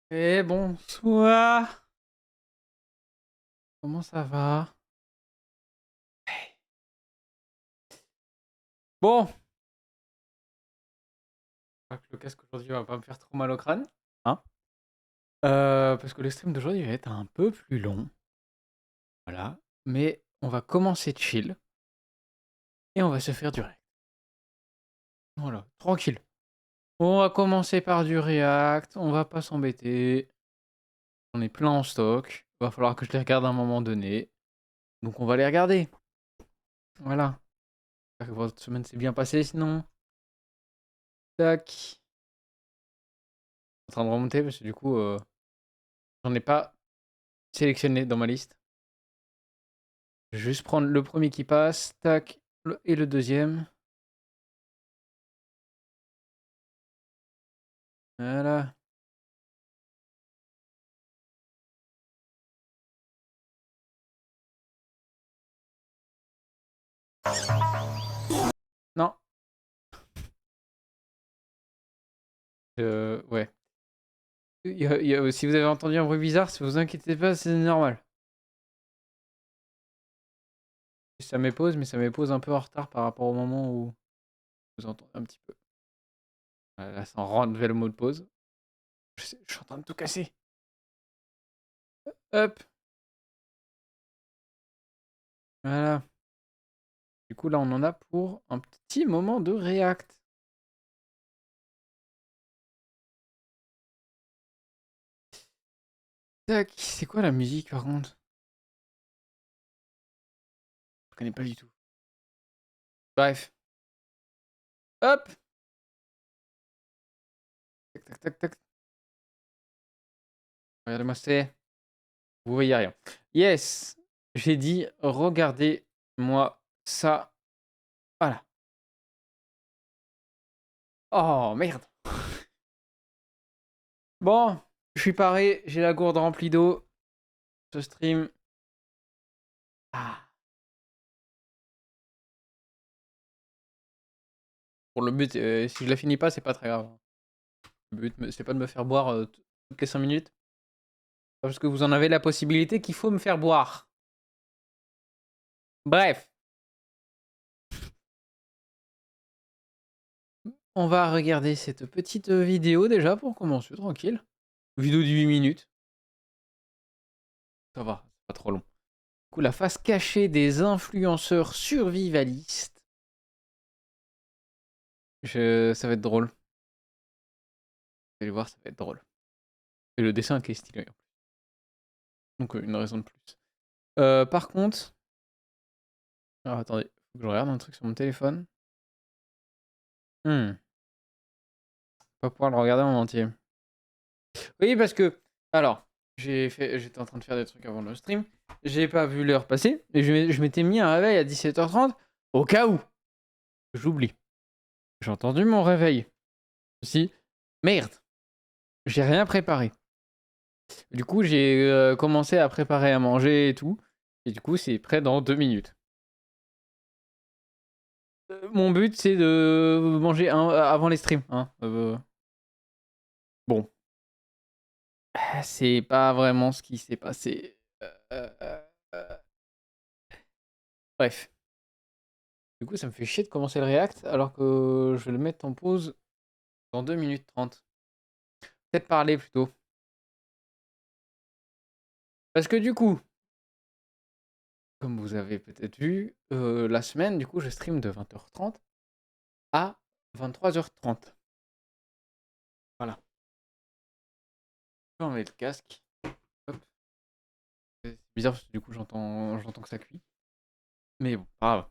Et bonsoir. Comment ça va? Bon, j'espère que le casque aujourd'hui va pas me faire trop mal au crâne, hein? Parce que le stream d'aujourd'hui va être un peu plus long, voilà. Mais on va commencer chill et on va se faire du React. Voilà, tranquille. On va commencer par du React, on va pas s'embêter. On est plein en stock. Va falloir que je les regarde à un moment donné. Donc on va les regarder. Voilà. J'espère que votre semaine s'est bien passée sinon. Tac. En train de remonter parce que du coup, j'en ai pas sélectionné dans ma liste. Je vais juste prendre le premier qui passe, tac, et le deuxième. Voilà. Non. Ouais. Si vous avez entendu un bruit bizarre, si vous inquiétez pas, c'est normal. Ça m'épose, mais ça m'épose un peu en retard par rapport au moment où vous entendez un petit peu. Voilà, là, ça enlève le mot de pause. Je suis en train de tout casser. Hop. Voilà. Du coup, là, on en a pour un petit moment de React. Tac. C'est quoi la musique, par contre? Je connais pas du tout. Bref. Hop. Tac, tac, tac, tac. Regardez-moi c'est. Vous voyez rien. Yes, j'ai dit, regardez-moi ça. Voilà. Oh, merde. Bon, je suis paré, j'ai la gourde remplie d'eau. Ce stream. Ah. Pour le but, si je la finis pas, c'est pas très grave. Le but, c'est pas de me faire boire toutes les 5 minutes. Parce que vous en avez la possibilité qu'il faut me faire boire. Bref. On va regarder cette petite vidéo déjà pour commencer, tranquille. Vidéo de 8 minutes. Ça va, c'est pas trop long. Du coup, la face cachée des influenceurs survivalistes. Ça va être drôle. Vous allez voir, ça va être drôle. Et le dessin qui est stylé. Donc, une raison de plus. Par contre... Alors, attendez. Faut que je regarde un truc sur mon téléphone. Pas pouvoir le regarder en entier. Oui, parce que... Alors, j'étais en train de faire des trucs avant le stream. J'ai pas vu l'heure passer. Et je m'étais mis un réveil à 17h30. Au cas où. J'oublie. J'ai entendu mon réveil. Si. Merde. J'ai rien préparé. Du coup, j'ai commencé à préparer à manger et tout. Et du coup, c'est prêt dans 2 minutes. Mon but, c'est de manger avant les streams. Hein. Bon. C'est pas vraiment ce qui s'est passé. Euh, Bref. Du coup, ça me fait chier de commencer le React alors que je vais le mettre en pause dans 2 minutes 30. Peut-être parler plutôt. Parce que du coup, comme vous avez peut-être vu, la semaine, du coup, je stream de 20h30 à 23h30. Voilà. Je vais enlever le casque. Hop. C'est bizarre parce que du coup, j'entends que ça cuit. Mais bon, pas grave.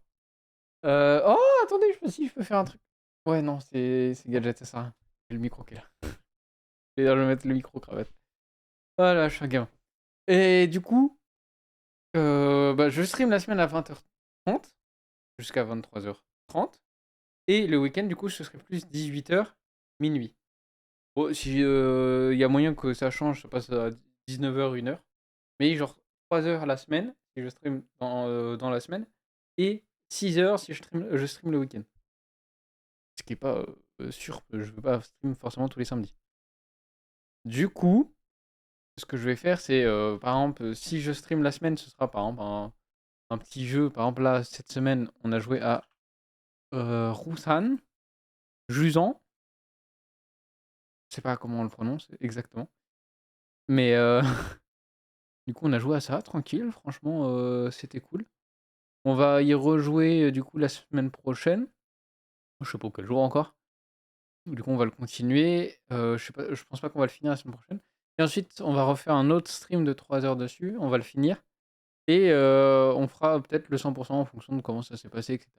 Oh, attendez, si je peux faire un truc. Ouais, non, c'est gadget, ça sert à rien. J'ai le micro qui est là. Je vais mettre le micro-cravate. Voilà, je suis un gamin. Et du coup, je stream la semaine à 20h30 jusqu'à 23h30. Et le week-end, du coup, ce serait plus 18h, minuit. Bon, si y a moyen que ça change, ça passe à 19h, 1h. Mais genre 3h la semaine, si je stream dans la semaine. Et 6h si je stream le week-end. Ce qui est pas sûr, je veux pas stream forcément tous les samedis. Du coup, ce que je vais faire, c'est, par exemple, si je stream la semaine, ce sera par exemple un petit jeu. Par exemple, là, cette semaine, on a joué à Rusan, Jusan, je sais pas comment on le prononce exactement. Mais du coup, on a joué à ça, tranquille, franchement, c'était cool. On va y rejouer, du coup, la semaine prochaine. Je sais pas quel jour encore. Du coup, on va le continuer. Je sais pas, je pense pas qu'on va le finir la semaine prochaine. Et ensuite, on va refaire un autre stream de 3 heures dessus. On va le finir. Et on fera peut-être le 100% en fonction de comment ça s'est passé, etc.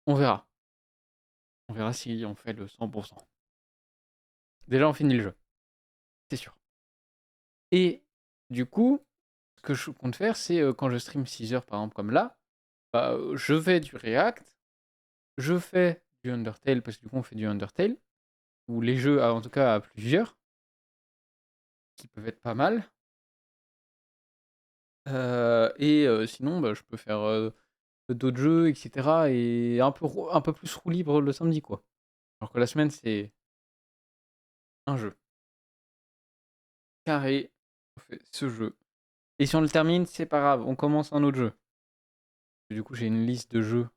On verra. On verra si on fait le 100%. Déjà, on finit le jeu. C'est sûr. Et du coup, ce que je compte faire, c'est quand je stream 6 heures, par exemple, comme là, bah, je fais du React, je fais du Undertale, parce que du coup, on fait du Undertale, ou les jeux, en tout cas, à plusieurs, qui peuvent être pas mal. Et sinon, bah, je peux faire d'autres jeux, etc. Et un peu plus roue libre le samedi, quoi. Alors que la semaine, c'est un jeu. Carré, on fait ce jeu. Et si on le termine, c'est pas grave, on commence un autre jeu. Du coup, j'ai une liste de jeux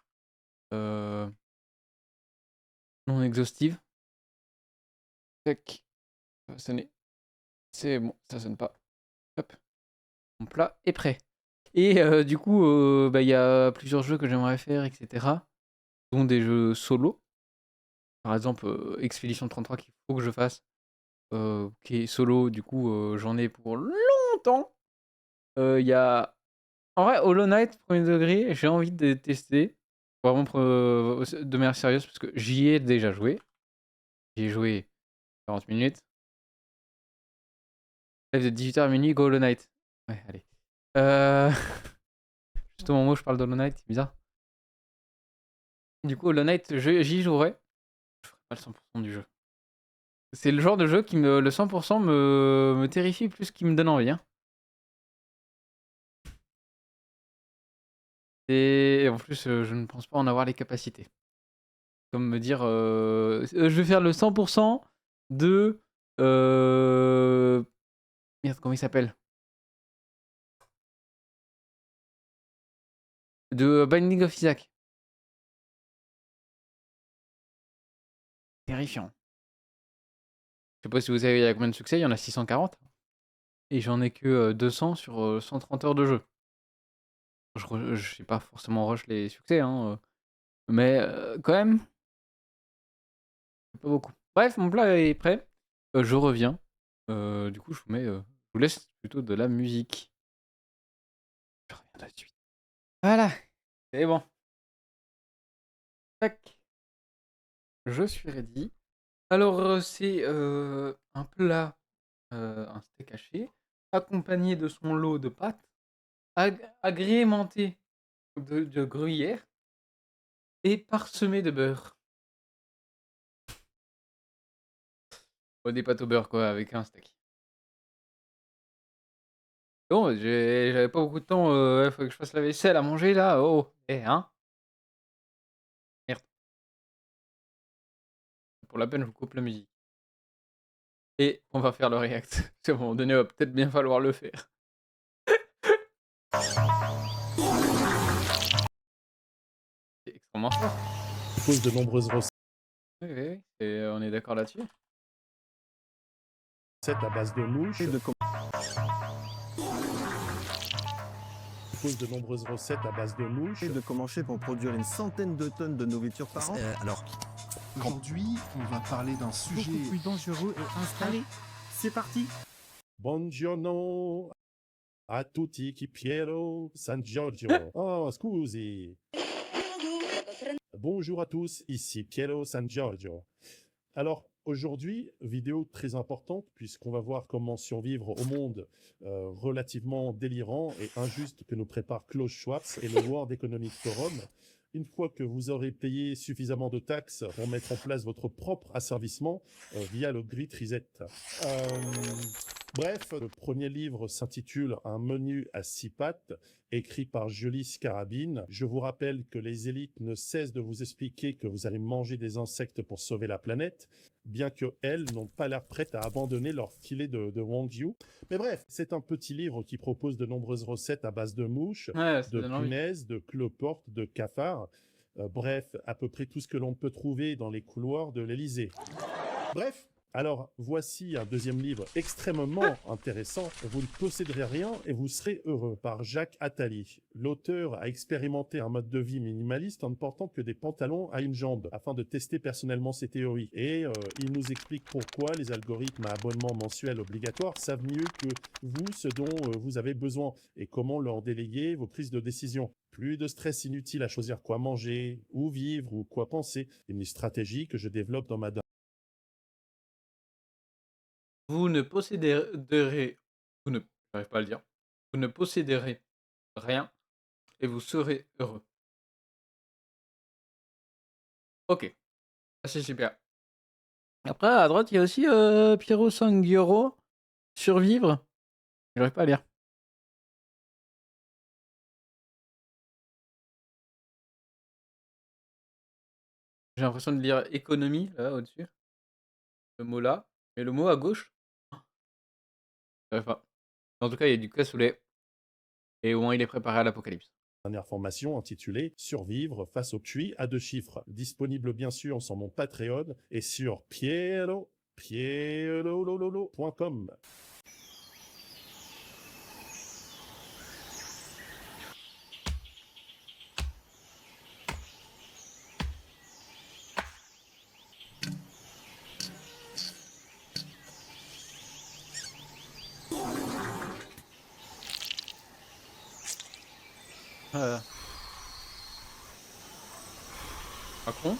non exhaustive. Tac, ça va sonner. C'est bon, ça sonne pas. Hop, mon plat est prêt. Et du coup, bah, il y a plusieurs jeux que j'aimerais faire, etc. Dont des jeux solo. Par exemple, Expedition 33 qu'il faut que je fasse. Qui est solo, du coup, j'en ai pour longtemps. Il y a... En vrai, Hollow Knight, premier degré, j'ai envie de tester. Vraiment de manière sérieuse, parce que j'y ai déjà joué. J'y ai joué 40 minutes. Live de 18h à minuit, go Hollow Knight. Ouais, allez. Juste au moment où je parle d'Hollow Knight, c'est bizarre. Du coup, Hollow Knight, j'y jouerai. Je ferai pas le 100% du jeu. C'est le genre de jeu qui le 100% me terrifie plus qu'il me donne envie. Hein. Et en plus, je ne pense pas en avoir les capacités. Comme me dire, je vais faire le 100% de... Merde, comment il s'appelle? De Binding of Isaac. Terrifiant. Je sais pas si vous savez il y a combien de succès, il y en a 640. Et j'en ai que 200 sur 130 heures de jeu. Je sais pas forcément rush les succès, hein, mais quand même, pas beaucoup. Bref, mon plat est prêt. Je reviens. Du coup, je vous laisse plutôt de la musique. Je reviens tout de suite. Voilà, c'est bon. Tac, je suis ready. Alors, c'est un plat, un steak haché, accompagné de son lot de pâtes, agrémenté de gruyère et parsemé de beurre. Oh, des pâtes au beurre, quoi, avec un steak. Bon, j'avais pas beaucoup de temps, il faut que je fasse la vaisselle, à manger là. Oh, hein? Merde. Pour la peine, je vous coupe la musique. Et on va faire le react. À un moment donné, il va peut-être bien falloir le faire. C'est extrêmement fort. Pose de nombreuses recettes Oui, oui, oui. Et on est d'accord là-dessus. à base de mouches. Pose de nombreuses recettes à base de mouches. De commencer pour produire une centaine de tonnes de nourriture par an. Alors, aujourd'hui, on va parler d'un sujet beaucoup plus dangereux et instable. allez, c'est parti. Buongiorno a tutti chi Piero San Giorgio. Oh, scusi. Bonjour à tous, ici Piero San Giorgio. Alors, aujourd'hui, vidéo très importante puisqu'on va voir comment survivre au monde relativement délirant et injuste que nous prépare Klaus Schwab et le World Economic Forum. Une fois que vous aurez payé suffisamment de taxes pour mettre en place votre propre asservissement via le Great Reset. Bref, le premier livre s'intitule Un menu à 6 pattes, écrit par Julie Scarabine. Je vous rappelle que les élites ne cessent de vous expliquer que vous allez manger des insectes pour sauver la planète. bien que elles n'ont pas l'air prêtes à abandonner leur filet de Wangyu. Mais bref, c'est un petit livre qui propose de nombreuses recettes à base de mouches, Ouais, ça de donne envie. punaises, de cloportes, de cafards. Bref, à peu près tout ce que l'on peut trouver dans les couloirs de l'Élysée. Bref, alors voici un deuxième livre extrêmement intéressant. Vous ne posséderez rien et vous serez heureux, par Jacques Attali. L'auteur a expérimenté un mode de vie minimaliste en ne portant que des pantalons à une jambe, afin de tester personnellement ses théories. Et il nous explique pourquoi les algorithmes à abonnement mensuel obligatoire savent mieux que vous ce dont vous avez besoin et comment leur déléguer vos prises de décision. Plus de stress inutile à choisir quoi manger, où vivre ou quoi penser. Une stratégie que je développe dans ma Vous ne posséderez vous ne j'arrive pas à le dire. Vous ne posséderez rien et vous serez heureux. OK, ça c'est super. Après à droite, il y a aussi, Piero Sangioro, survivre. J'arrive pas à lire. J'ai l'impression de lire économie là au-dessus, le mot là, mais le mot à gauche, j'arrive pas. En tout cas, il y a du cassoulet et au moins il est préparé à l'apocalypse. dernière formation intitulée Survivre face au QI à 2 chiffres, disponible bien sûr sur mon Patreon et sur pierrololo.com. Macron?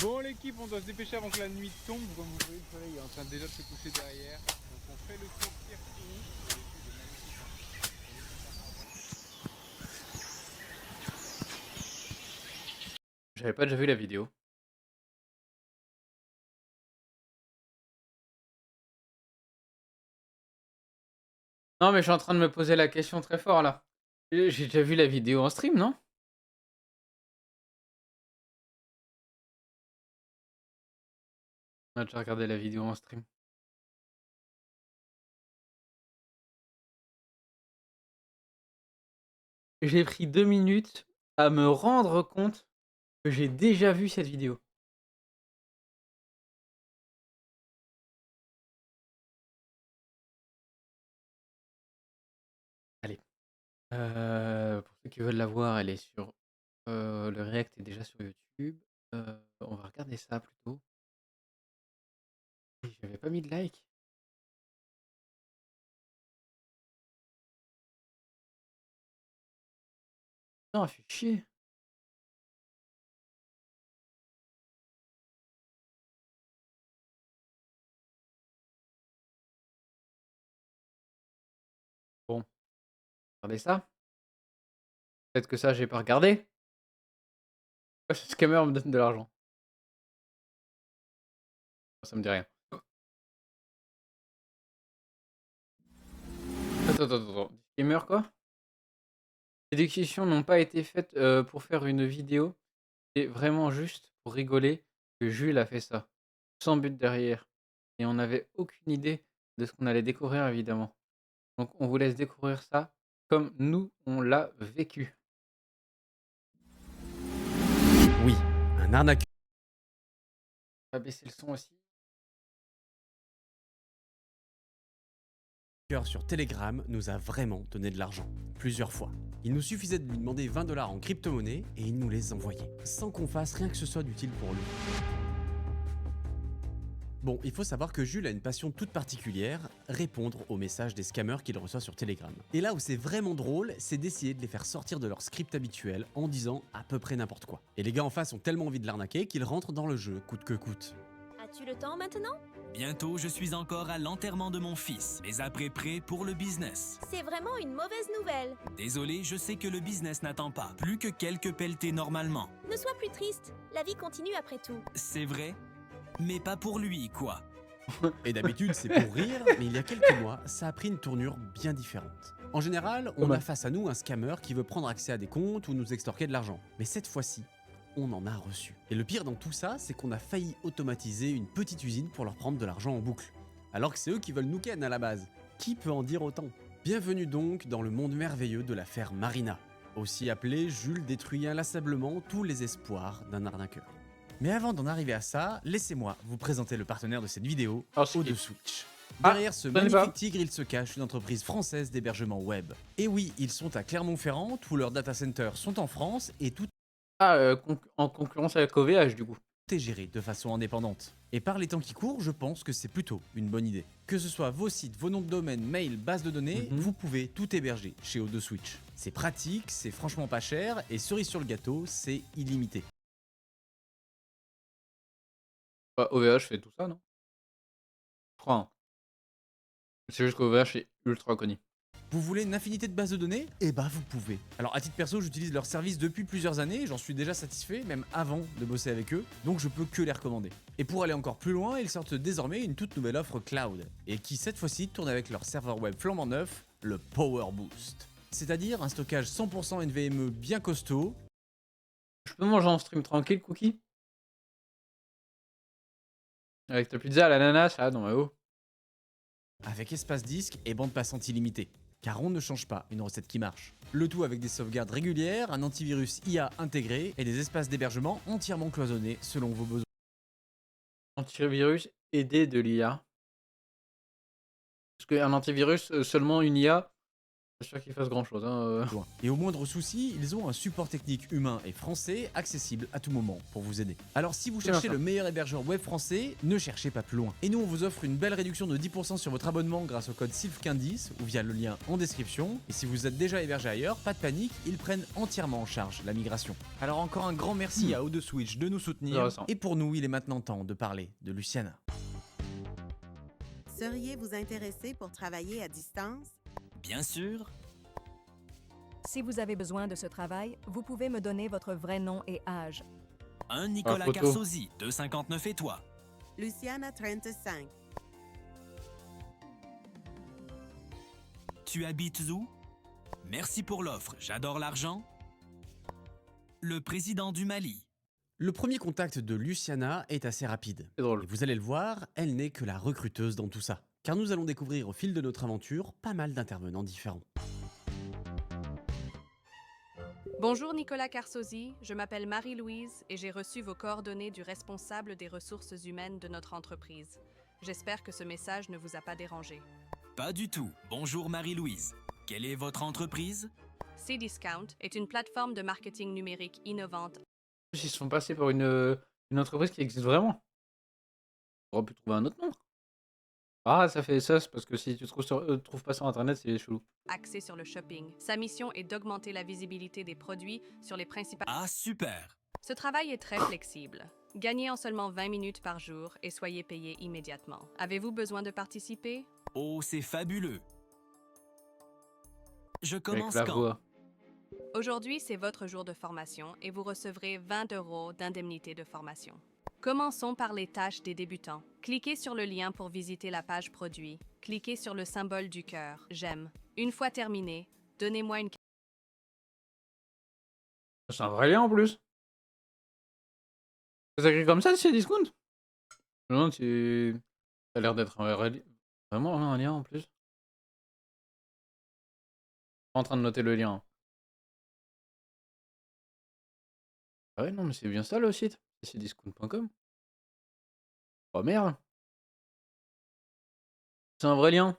Bon l'équipe, on doit se dépêcher avant que la nuit tombe. Comme vous voyez, le soleil est en train déjà de se coucher derrière. Donc on fait le tour Pierre-Courroux. J'avais pas déjà vu la vidéo. Non, mais je suis en train de me poser la question très fort là. J'ai déjà vu la vidéo en stream, non? On a déjà regardé la vidéo en stream. J'ai pris 2 minutes à me rendre compte que j'ai déjà vu cette vidéo. Allez, pour ceux qui veulent la voir, elle est sur, le react est déjà sur YouTube. On va regarder ça plutôt. J'avais pas mis de like. Non, fait chier. Bon, regardez ça. Peut-être que ça, j'ai pas regardé. Pourquoi ce scammer me donne de l'argent? Ça me dit rien. Attends. Scammer quoi? Les discussions n'ont pas été faites, pour faire une vidéo. C'est vraiment juste pour rigoler que Jules a fait ça. Sans but derrière. Et on n'avait aucune idée de ce qu'on allait découvrir évidemment. Donc on vous laisse découvrir ça comme nous on l'a vécu. Oui, un arnaqueur On va baisser le son aussi. sur Telegram nous a vraiment donné de l'argent, plusieurs fois. Il nous suffisait de lui demander 20 $ en crypto-monnaie et il nous les envoyait, sans qu'on fasse rien que ce soit d'utile pour lui. Bon, il faut savoir que Jules a une passion toute particulière, répondre aux messages des scammers qu'il reçoit sur Telegram. Et là où c'est vraiment drôle, c'est d'essayer de les faire sortir de leur script habituel en disant à peu près n'importe quoi. Et les gars en face ont tellement envie de l'arnaquer qu'ils rentrent dans le jeu, coûte que coûte. As-tu le temps maintenant? Bientôt, je suis encore à l'enterrement de mon fils, mais après prêt pour le business. C'est vraiment une mauvaise nouvelle. Désolé, je sais que le business n'attend pas, plus que quelques pelletés normalement. Ne sois plus triste, la vie continue après tout. C'est vrai, mais pas pour lui, quoi. Et d'habitude c'est pour rire, mais il y a quelques mois, ça a pris une tournure bien différente. En général, on a face à nous un scammer qui veut prendre accès à des comptes ou nous extorquer de l'argent. Mais cette fois-ci, on en a reçu. Et le pire dans tout ça, c'est qu'on a failli automatiser une petite usine pour leur prendre de l'argent en boucle. Alors que c'est eux qui veulent nous ken à la base. Qui peut en dire autant? Bienvenue donc dans le monde merveilleux de l'affaire Marina. Aussi appelé, Jules détruit inlassablement tous les espoirs d'un arnaqueur. Mais avant d'en arriver à ça, laissez-moi vous présenter le partenaire de cette vidéo, Ah, c'est O2Switch. Ah, Derrière ce je connais pas. magnifique tigre, il se cache une entreprise française d'hébergement web. Et oui, ils sont à Clermont-Ferrand, tous leurs data centers sont en France et tout Ah, en concurrence avec OVH, du coup. est géré de façon indépendante. Et par les temps qui courent, je pense que c'est plutôt une bonne idée. Que ce soit vos sites, vos noms de domaine, mail, base de données, Mhm. vous pouvez tout héberger chez O2Switch. C'est pratique, c'est franchement pas cher, et cerise sur le gâteau, c'est illimité. Bah, OVH fait tout ça, non? Je crois, hein. C'est juste qu'OVH est ultra connu. Vous voulez une infinité de bases de données? Eh bah vous pouvez. Alors à titre perso, j'utilise leur service depuis plusieurs années, j'en suis déjà satisfait, même avant de bosser avec eux, donc je peux que les recommander. Et pour aller encore plus loin, ils sortent désormais une toute nouvelle offre cloud, et qui cette fois-ci tourne avec leur serveur web flambant neuf, le Power Boost. C'est-à-dire un stockage 100% NVMe bien costaud, Je peux manger en stream tranquille, Cookie? Avec ta pizza à l'ananas, ah non mais oh. avec espace disque et bande passante illimitée. Car on ne change pas une recette qui marche. Le tout avec des sauvegardes régulières, un antivirus IA intégré et des espaces d'hébergement entièrement cloisonnés selon vos besoins. Antivirus aidé de l'IA. Parce qu'un antivirus, seulement une IA, pas sûr qu'il fasse grand chose. Hein. Et au moindre souci, ils ont un support technique humain et français accessible à tout moment pour vous aider. Alors si vous C'est cherchez bien ça. le meilleur hébergeur web français, ne cherchez pas plus loin. Et nous on vous offre une belle réduction de 10% sur votre abonnement grâce au code SILF1510 ou via le lien en description. Et si vous êtes déjà hébergé ailleurs, pas de panique, ils prennent entièrement en charge la migration. Alors encore un grand merci à O2Switch de nous soutenir. Intéressant. Et pour nous, il est maintenant temps de parler de Luciana. Seriez-vous intéressé pour travailler à distance? Bien sûr, Si vous avez besoin de ce travail, vous pouvez me donner votre vrai nom et âge. un Nicolas photo. Carsosi, 2,59 et toi? Luciana 35. Tu habites où? Merci pour l'offre, j'adore l'argent. Le président du Mali. Le premier contact de Luciana est assez rapide. C'est drôle. Et vous allez le voir, elle n'est que la recruteuse dans tout ça. Car nous allons découvrir au fil de notre aventure pas mal d'intervenants différents. Bonjour Nicolas Carsosi, je m'appelle Marie-Louise et j'ai reçu vos coordonnées du responsable des ressources humaines de notre entreprise. J'espère que ce message ne vous a pas dérangé. Pas du tout. Bonjour Marie-Louise. Quelle est votre entreprise? Cdiscount est une plateforme de marketing numérique innovante. Ils se sont passés par une entreprise qui existe vraiment. On aurait pu trouver un autre nom. Ah, ça fait ça, c'est parce que si tu trouves pas sur internet, c'est chelou. Axée sur le shopping. Sa mission est d'augmenter la visibilité des produits sur les principales... Ah, super. Ce travail est très flexible. Gagnez en seulement 20 minutes par jour et soyez payé immédiatement. Avez-vous besoin de participer? Oh, c'est fabuleux. Je Avec commence la quand? voix. Aujourd'hui, c'est votre jour de formation et vous recevrez 20 € d'indemnité de formation. Commençons par les tâches des débutants. Cliquez sur le lien pour visiter la page produit. Cliquez sur le symbole du cœur, j'aime. Une fois terminé, donnez-moi une... C'est un vrai lien en plus. C'est écrit comme ça, c'est Discount? Je me demande si ça a l'air d'être un vrai vraiment un lien en plus. Je suis en train de noter le lien. Ah ouais, non, mais c'est bien ça le site. C'est discount.com. Oh merde. C'est un vrai lien.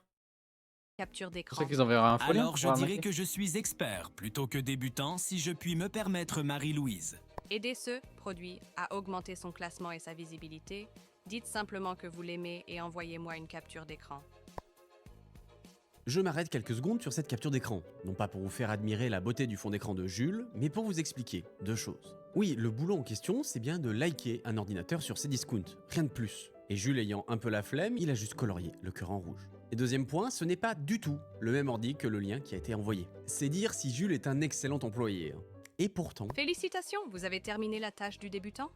capture C'est d'écran. pour ça qu'ils enverraient un faux lien. Alors, je pour dirais arnaquer. que je suis expert plutôt que débutant si je puis me permettre Marie-Louise. Aidez ce produit à augmenter son classement et sa visibilité. Dites simplement que vous l'aimez et envoyez-moi une capture d'écran. Je m'arrête quelques secondes sur cette capture d'écran, non pas pour vous faire admirer la beauté du fond d'écran de Jules, mais pour vous expliquer deux choses. Oui, le boulot en question, c'est bien de liker un ordinateur sur Cdiscount, rien de plus. Et Jules ayant un peu la flemme, il a juste colorié le cœur en rouge. Et deuxième point, ce n'est pas du tout le même ordi que le lien qui a été envoyé. C'est dire si Jules est un excellent employé. Et pourtant... Félicitations, vous avez terminé la tâche du débutant?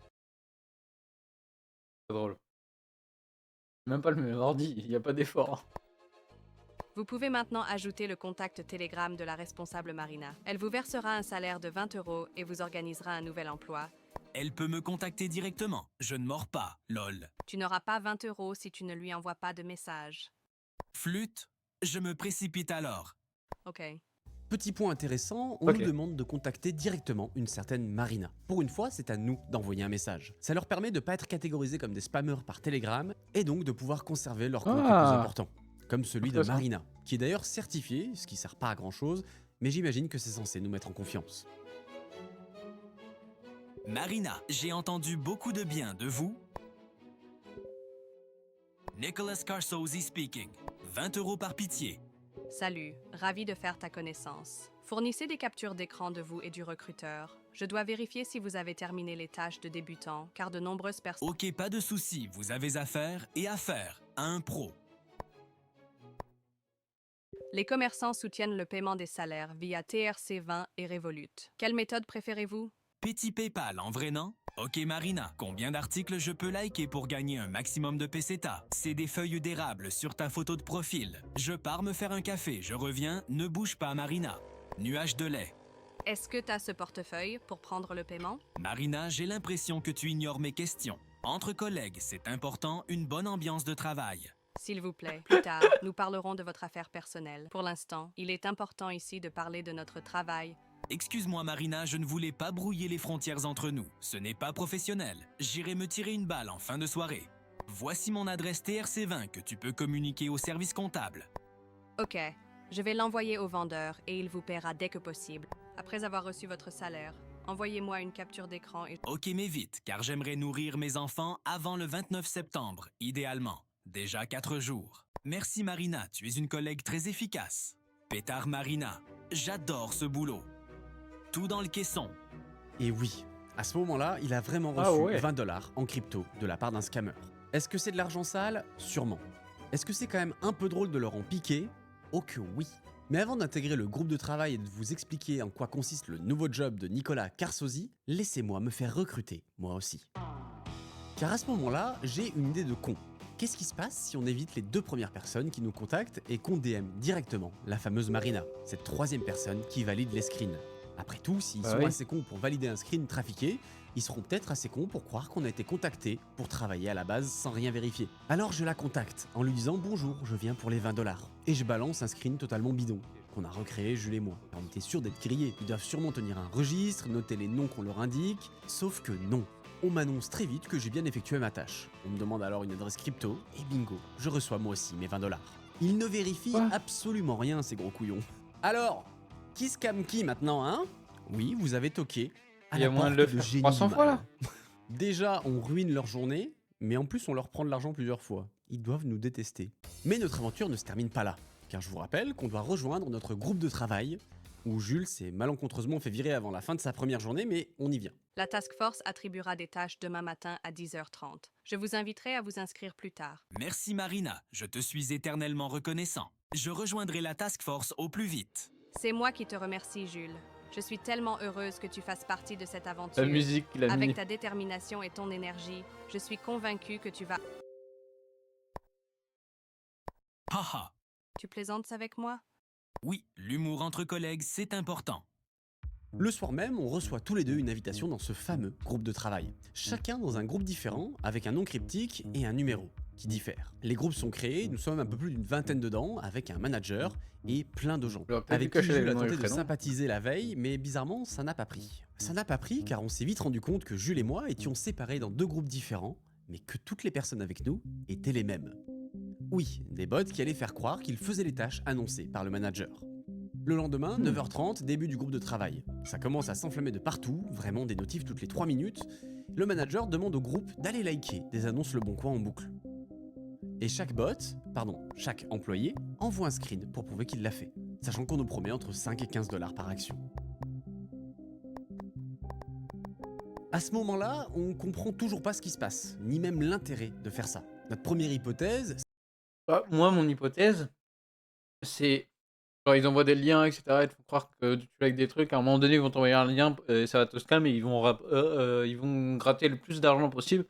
C'est drôle. Même pas le même ordi, il n'y a pas d'effort. Vous pouvez maintenant ajouter le contact Telegram de la responsable Marina. Elle vous versera un salaire de 20 € et vous organisera un nouvel emploi. Elle peut me contacter directement. Je ne mords pas, lol. Tu n'auras pas 20 € si tu ne lui envoies pas de message. Flûte, je me précipite alors. Ok. Petit point intéressant, on Ok. nous demande de contacter directement une certaine Marina. Pour une fois, c'est à nous d'envoyer un message. Ça leur permet de ne pas être catégorisés comme des spammers par Telegram et donc de pouvoir conserver leur compte le plus Ah. important, comme celui de Intéressant. Marina, qui est d'ailleurs certifié, ce qui sert pas à grand chose, mais j'imagine que c'est censé nous mettre en confiance. Marina, j'ai entendu beaucoup de bien de vous. Nicholas Carsozzi speaking. 20 € par pitié. Salut, ravi de faire ta connaissance. Fournissez des captures d'écran de vous et du recruteur. Je dois vérifier si vous avez terminé les tâches de débutant, car de nombreuses personnes... Ok, pas de souci, vous avez affaire à un pro. Les commerçants soutiennent le paiement des salaires via TRC20 et Revolut. Quelle méthode préférez-vous? Petit PayPal en vrai, non? Ok Marina, combien d'articles je peux liker pour gagner un maximum de peseta? C'est des feuilles d'érable sur ta photo de profil. Je pars me faire un café, je reviens, ne bouge pas Marina. Nuage de lait. Est-ce que tu as ce portefeuille pour prendre le paiement? Marina, j'ai l'impression que tu ignores mes questions. Entre collègues, c'est important, une bonne ambiance de travail. S'il vous plaît, plus tard, nous parlerons de votre affaire personnelle. Pour l'instant, il est important ici de parler de notre travail. Excuse-moi Marina, je ne voulais pas brouiller les frontières entre nous. Ce n'est pas professionnel. J'irai me tirer une balle en fin de soirée. Voici mon adresse TRC20 que tu peux communiquer au service comptable. Ok, je vais l'envoyer au vendeur et il vous paiera dès que possible. Après avoir reçu votre salaire, envoyez-moi une capture d'écran et... Ok, mais vite, car j'aimerais nourrir mes enfants avant le 29 septembre, idéalement. Déjà 4 jours. Merci Marina, tu es une collègue très efficace. Pétard Marina, j'adore ce boulot. Tout dans le caisson. Et oui, à ce moment-là, il a vraiment Ah reçu ouais. 20 $ en crypto de la part d'un scammer. Est-ce que c'est de l'argent sale? Sûrement. Est-ce que c'est quand même un peu drôle de leur en piquer? Oh que oui. Mais avant d'intégrer le groupe de travail et de vous expliquer en quoi consiste le nouveau job de Nicolas Carsozzi, laissez-moi me faire recruter, moi aussi. Car à ce moment-là, j'ai une idée de con. Qu'est-ce qui se passe si on évite les 2 premières personnes qui nous contactent et qu'on DM directement la fameuse Marina, cette 3e personne qui valide les screens? Après tout, s'ils Bah sont oui. assez cons pour valider un screen trafiqué, ils seront peut-être assez cons pour croire qu'on a été contacté pour travailler à la base sans rien vérifier. Alors je la contacte en lui disant bonjour, je viens pour les 20 $. Et je balance un screen totalement bidon qu'on a recréé Jules et moi. On était sûr d'être grillés. Ils doivent sûrement tenir un registre, noter les noms qu'on leur indique. Sauf que non. On m'annonce très vite que j'ai bien effectué ma tâche. On me demande alors une adresse crypto et bingo, je reçois moi aussi mes 20 $. Ils ne vérifient Quoi absolument rien, ces gros couillons. Alors, qui scam qui maintenant, hein? Oui, vous avez toqué. À Il y a la moyen de porte le faire génie 300 du fois, mal. là. Déjà, on ruine leur journée, mais en plus on leur prend de l'argent plusieurs fois. Ils doivent nous détester. Mais notre aventure ne se termine pas là, car je vous rappelle qu'on doit rejoindre notre groupe de travail, où Jules s'est malencontreusement fait virer avant la fin de sa première journée, mais on y vient. La task force attribuera des tâches demain matin à 10h30. Je vous inviterai à vous inscrire plus tard. Merci Marina, je te suis éternellement reconnaissant. Je rejoindrai la task force au plus vite. C'est moi qui te remercie, Jules. Je suis tellement heureuse que tu fasses partie de cette aventure. La musique qu'il a mis. Avec ta détermination et ton énergie, je suis convaincue que tu vas... Haha. Tu plaisantes avec moi? Oui, l'humour entre collègues, c'est important. Le soir même, on reçoit tous les deux une invitation dans ce fameux groupe de travail. Chacun dans un groupe différent, avec un nom cryptique et un numéro qui diffèrent. Les groupes sont créés, nous sommes un peu plus d'une vingtaine dedans, avec un manager et plein de gens. J'aurais peut-être Avec dû qui cacher Jules les a noms et tenté les de prénoms. sympathiser la veille, mais bizarrement, ça n'a pas pris. Ça n'a pas pris car on s'est vite rendu compte que Jules et moi étions séparés dans 2 groupes différents, mais que toutes les personnes avec nous étaient les mêmes. Oui, des bots qui allaient faire croire qu'ils faisaient les tâches annoncées par le manager. Le lendemain, 9h30, début du groupe de travail. Ça commence à s'enflammer de partout, vraiment des notifs toutes les 3 minutes. Le manager demande au groupe d'aller liker des annonces Le Bon Coin en boucle. Et chaque employé envoie un screen pour prouver qu'il l'a fait, sachant qu'on nous promet entre 5 et 15 $ par action. À ce moment-là, on comprend toujours pas ce qui se passe, ni même l'intérêt de faire ça. Notre première hypothèse, Ah, moi, mon hypothèse, c'est. Genre, ils envoient des liens, etc. Ils te font croire que tu likes des trucs. À un moment donné, ils vont t'envoyer un lien, ça va te scam et ils vont gratter le plus d'argent possible.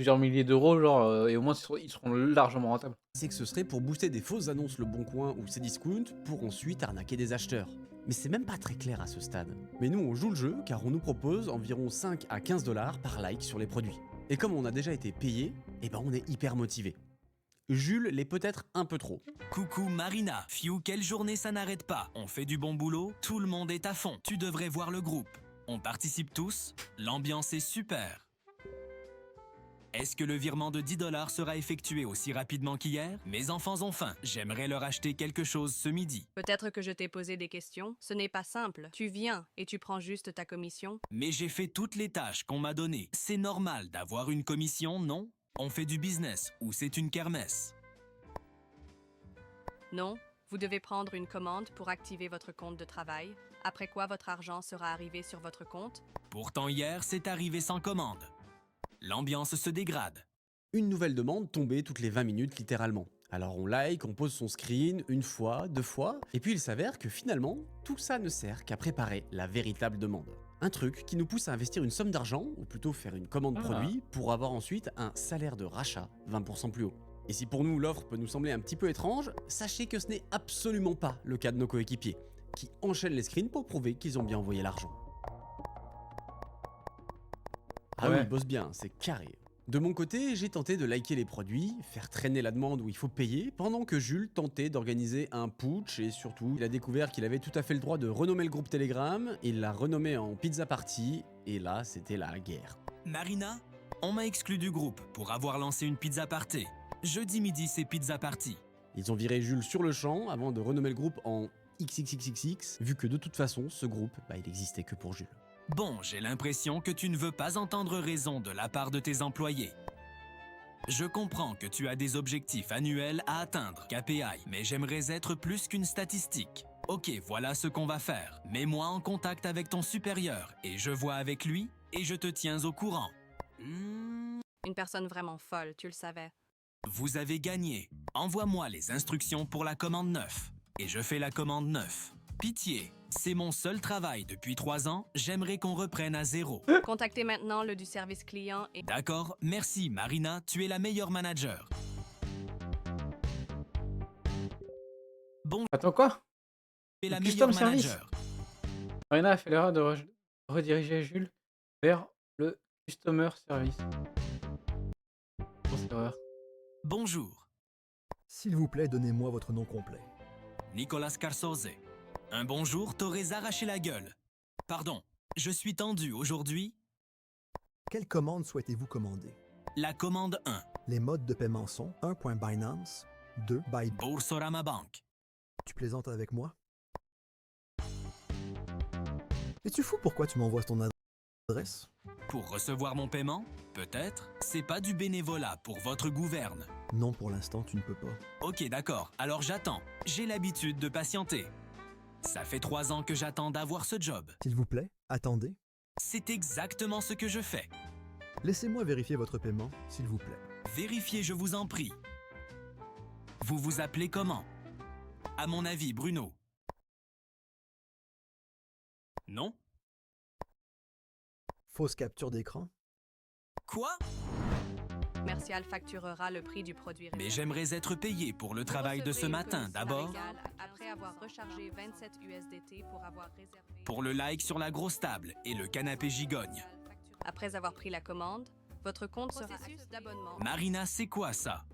plusieurs milliers d'euros, genre, et au moins ils seront largement rentables. C'est que ce serait pour booster des fausses annonces Le Bon Coin ou Cdiscount pour ensuite arnaquer des acheteurs. Mais c'est même pas très clair à ce stade. Mais nous on joue le jeu car on nous propose environ 5 à 15 $ par like sur les produits. Et comme on a déjà été payé, eh ben on est hyper motivé. Jules l'est peut-être un peu trop. Coucou Marina, Fiu, quelle journée ça n'arrête pas. On fait du bon boulot, tout le monde est à fond. Tu devrais voir le groupe. On participe tous, l'ambiance est super. Est-ce que le virement de 10 $ sera effectué aussi rapidement qu'hier? Mes enfants ont faim, j'aimerais leur acheter quelque chose ce midi. Peut-être que je t'ai posé des questions. Ce n'est pas simple. Tu viens et tu prends juste ta commission. Mais j'ai fait toutes les tâches qu'on m'a données. C'est normal d'avoir une commission, non? On fait du business ou c'est une kermesse? Non, vous devez prendre une commande pour activer votre compte de travail, après quoi votre argent sera arrivé sur votre compte. Pourtant hier, c'est arrivé sans commande. L'ambiance se dégrade. Une nouvelle demande tombée toutes les 20 minutes littéralement. Alors on like, on pose son screen une fois, 2 fois, et puis il s'avère que finalement, tout ça ne sert qu'à préparer la véritable demande. Un truc qui nous pousse à investir une somme d'argent, ou plutôt faire une commande produit, pour avoir ensuite un salaire de rachat 20% plus haut. Et si pour nous l'offre peut nous sembler un petit peu étrange, sachez que ce n'est absolument pas le cas de nos coéquipiers, qui enchaînent les screens pour prouver qu'ils ont bien envoyé l'argent. Ah oui, Ouais. ils bossent bien, c'est carré. De mon côté, j'ai tenté de liker les produits, faire traîner la demande où il faut payer, pendant que Jules tentait d'organiser un putsch et surtout, il a découvert qu'il avait tout à fait le droit de renommer le groupe Telegram, il l'a renommé en Pizza Party, et là, c'était la guerre. Marina, on m'a exclu du groupe pour avoir lancé une pizza party. Jeudi midi, c'est pizza party. Ils ont viré Jules sur le champ avant de renommer le groupe en XXXXX, vu que de toute façon, ce groupe, il existait que pour Jules. Bon, j'ai l'impression que tu ne veux pas entendre raison de la part de tes employés. Je comprends que tu as des objectifs annuels à atteindre, KPI, mais j'aimerais être plus qu'une statistique. Ok, voilà ce qu'on va faire. Mets-moi en contact avec ton supérieur et je vois avec lui et je te tiens au courant. Une personne vraiment folle, tu le savais. Vous avez gagné. Envoie-moi les instructions pour la commande 9. Et je fais la commande 9. Pitié, c'est mon seul travail depuis 3 ans, j'aimerais qu'on reprenne à zéro. Contactez maintenant le du service client et... D'accord, merci Marina, tu es la meilleure manager. Bon, Attends quoi? tu es la Le meilleure custom service. manager. Marina a fait l'erreur de rediriger Jules vers le Customer Service. Grosse erreur. Bonjour, S'il vous plaît, donnez-moi votre nom complet. Nicolas Carsose. Un bonjour t'aurais arraché la gueule. Pardon, je suis tendu aujourd'hui. Quelle commande souhaitez-vous commander? La commande 1, Les modes de paiement sont 1.Binance, 2. Buy. Boursorama Bank. Tu plaisantes avec moi? Es-tu fou pourquoi tu m'envoies ton adresse? Pour recevoir mon paiement? Peut-être. C'est pas du bénévolat pour votre gouverne. Non, pour l'instant, tu ne peux pas. Ok, d'accord, alors j'attends. J'ai l'habitude de patienter. Ça fait 3 ans que j'attends d'avoir ce job. S'il vous plaît, attendez. C'est exactement ce que je fais. Laissez-moi vérifier votre paiement, s'il vous plaît. Vérifiez, je vous en prie. Vous vous appelez comment? À mon avis, Bruno. Non? Fausse capture d'écran. Quoi? Commercial facturera le prix du produit Mais réservé. j'aimerais être payé pour le Vous travail de ce recevrez une matin, commission d'abord. légale après avoir rechargé 27 USDT pour avoir réservé... Pour le like sur la grosse table et le canapé gigogne. Après avoir pris la commande, votre compte sera accessible d'abonnement. Marina, c'est quoi ça?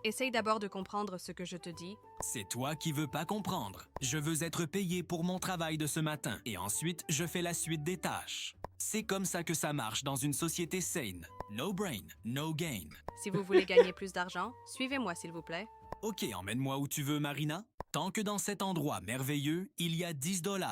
Essaye d'abord de comprendre ce que je te dis. C'est toi qui veux pas comprendre. Je veux être payé pour mon travail de ce matin et ensuite je fais la suite des tâches. C'est comme ça que ça marche dans une société saine. No brain, no gain. Si vous voulez gagner plus d'argent, suivez-moi s'il vous plaît. Ok, emmène-moi où tu veux, Marina. Tant que dans cet endroit merveilleux, il y a 10 $.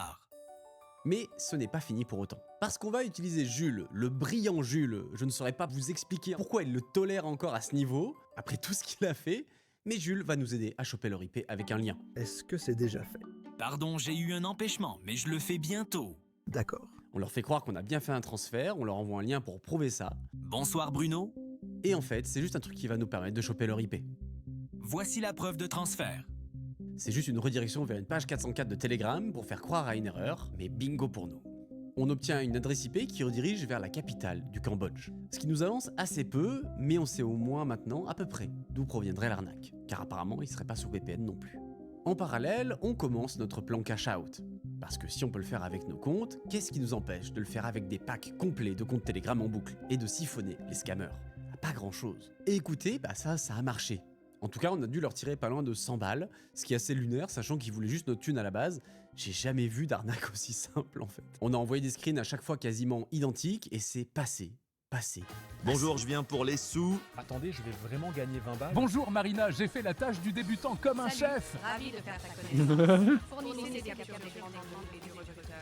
Mais ce n'est pas fini pour autant. Parce qu'on va utiliser Jules, le brillant Jules. Je ne saurais pas vous expliquer pourquoi il le tolère encore à ce niveau, après tout ce qu'il a fait, mais Jules va nous aider à choper leur IP avec un lien. Est-ce que c'est déjà fait? Pardon, j'ai eu un empêchement, mais je le fais bientôt. D'accord. On leur fait croire qu'on a bien fait un transfert, on leur envoie un lien pour prouver ça, Bonsoir Bruno. et en fait, c'est juste un truc qui va nous permettre de choper leur IP. Voici la preuve de transfert. C'est juste une redirection vers une page 404 de Telegram pour faire croire à une erreur, mais bingo pour nous. On obtient une adresse IP qui redirige vers la capitale du Cambodge. Ce qui nous avance assez peu, mais on sait au moins maintenant à peu près d'où proviendrait l'arnaque, car apparemment il serait pas sous VPN non plus. En parallèle, on commence notre plan cash-out. Parce que si on peut le faire avec nos comptes, qu'est-ce qui nous empêche de le faire avec des packs complets de comptes Telegram en boucle et de siphonner les scammers? Pas grand-chose. Et écoutez, ça a marché. En tout cas, on a dû leur tirer pas loin de 100 balles, ce qui est assez lunaire, sachant qu'ils voulaient juste notre thune à la base. J'ai jamais vu d'arnaque aussi simple en fait. On a envoyé des screens à chaque fois quasiment identiques et c'est passé. Bonjour, je viens pour les sous. Attendez, je vais vraiment gagner 20 balles. Bonjour Marina, j'ai fait la tâche du débutant comme un chef. Ravi de faire ta connaissance. Fournissez des captures d'écran des groupes et du recruteur.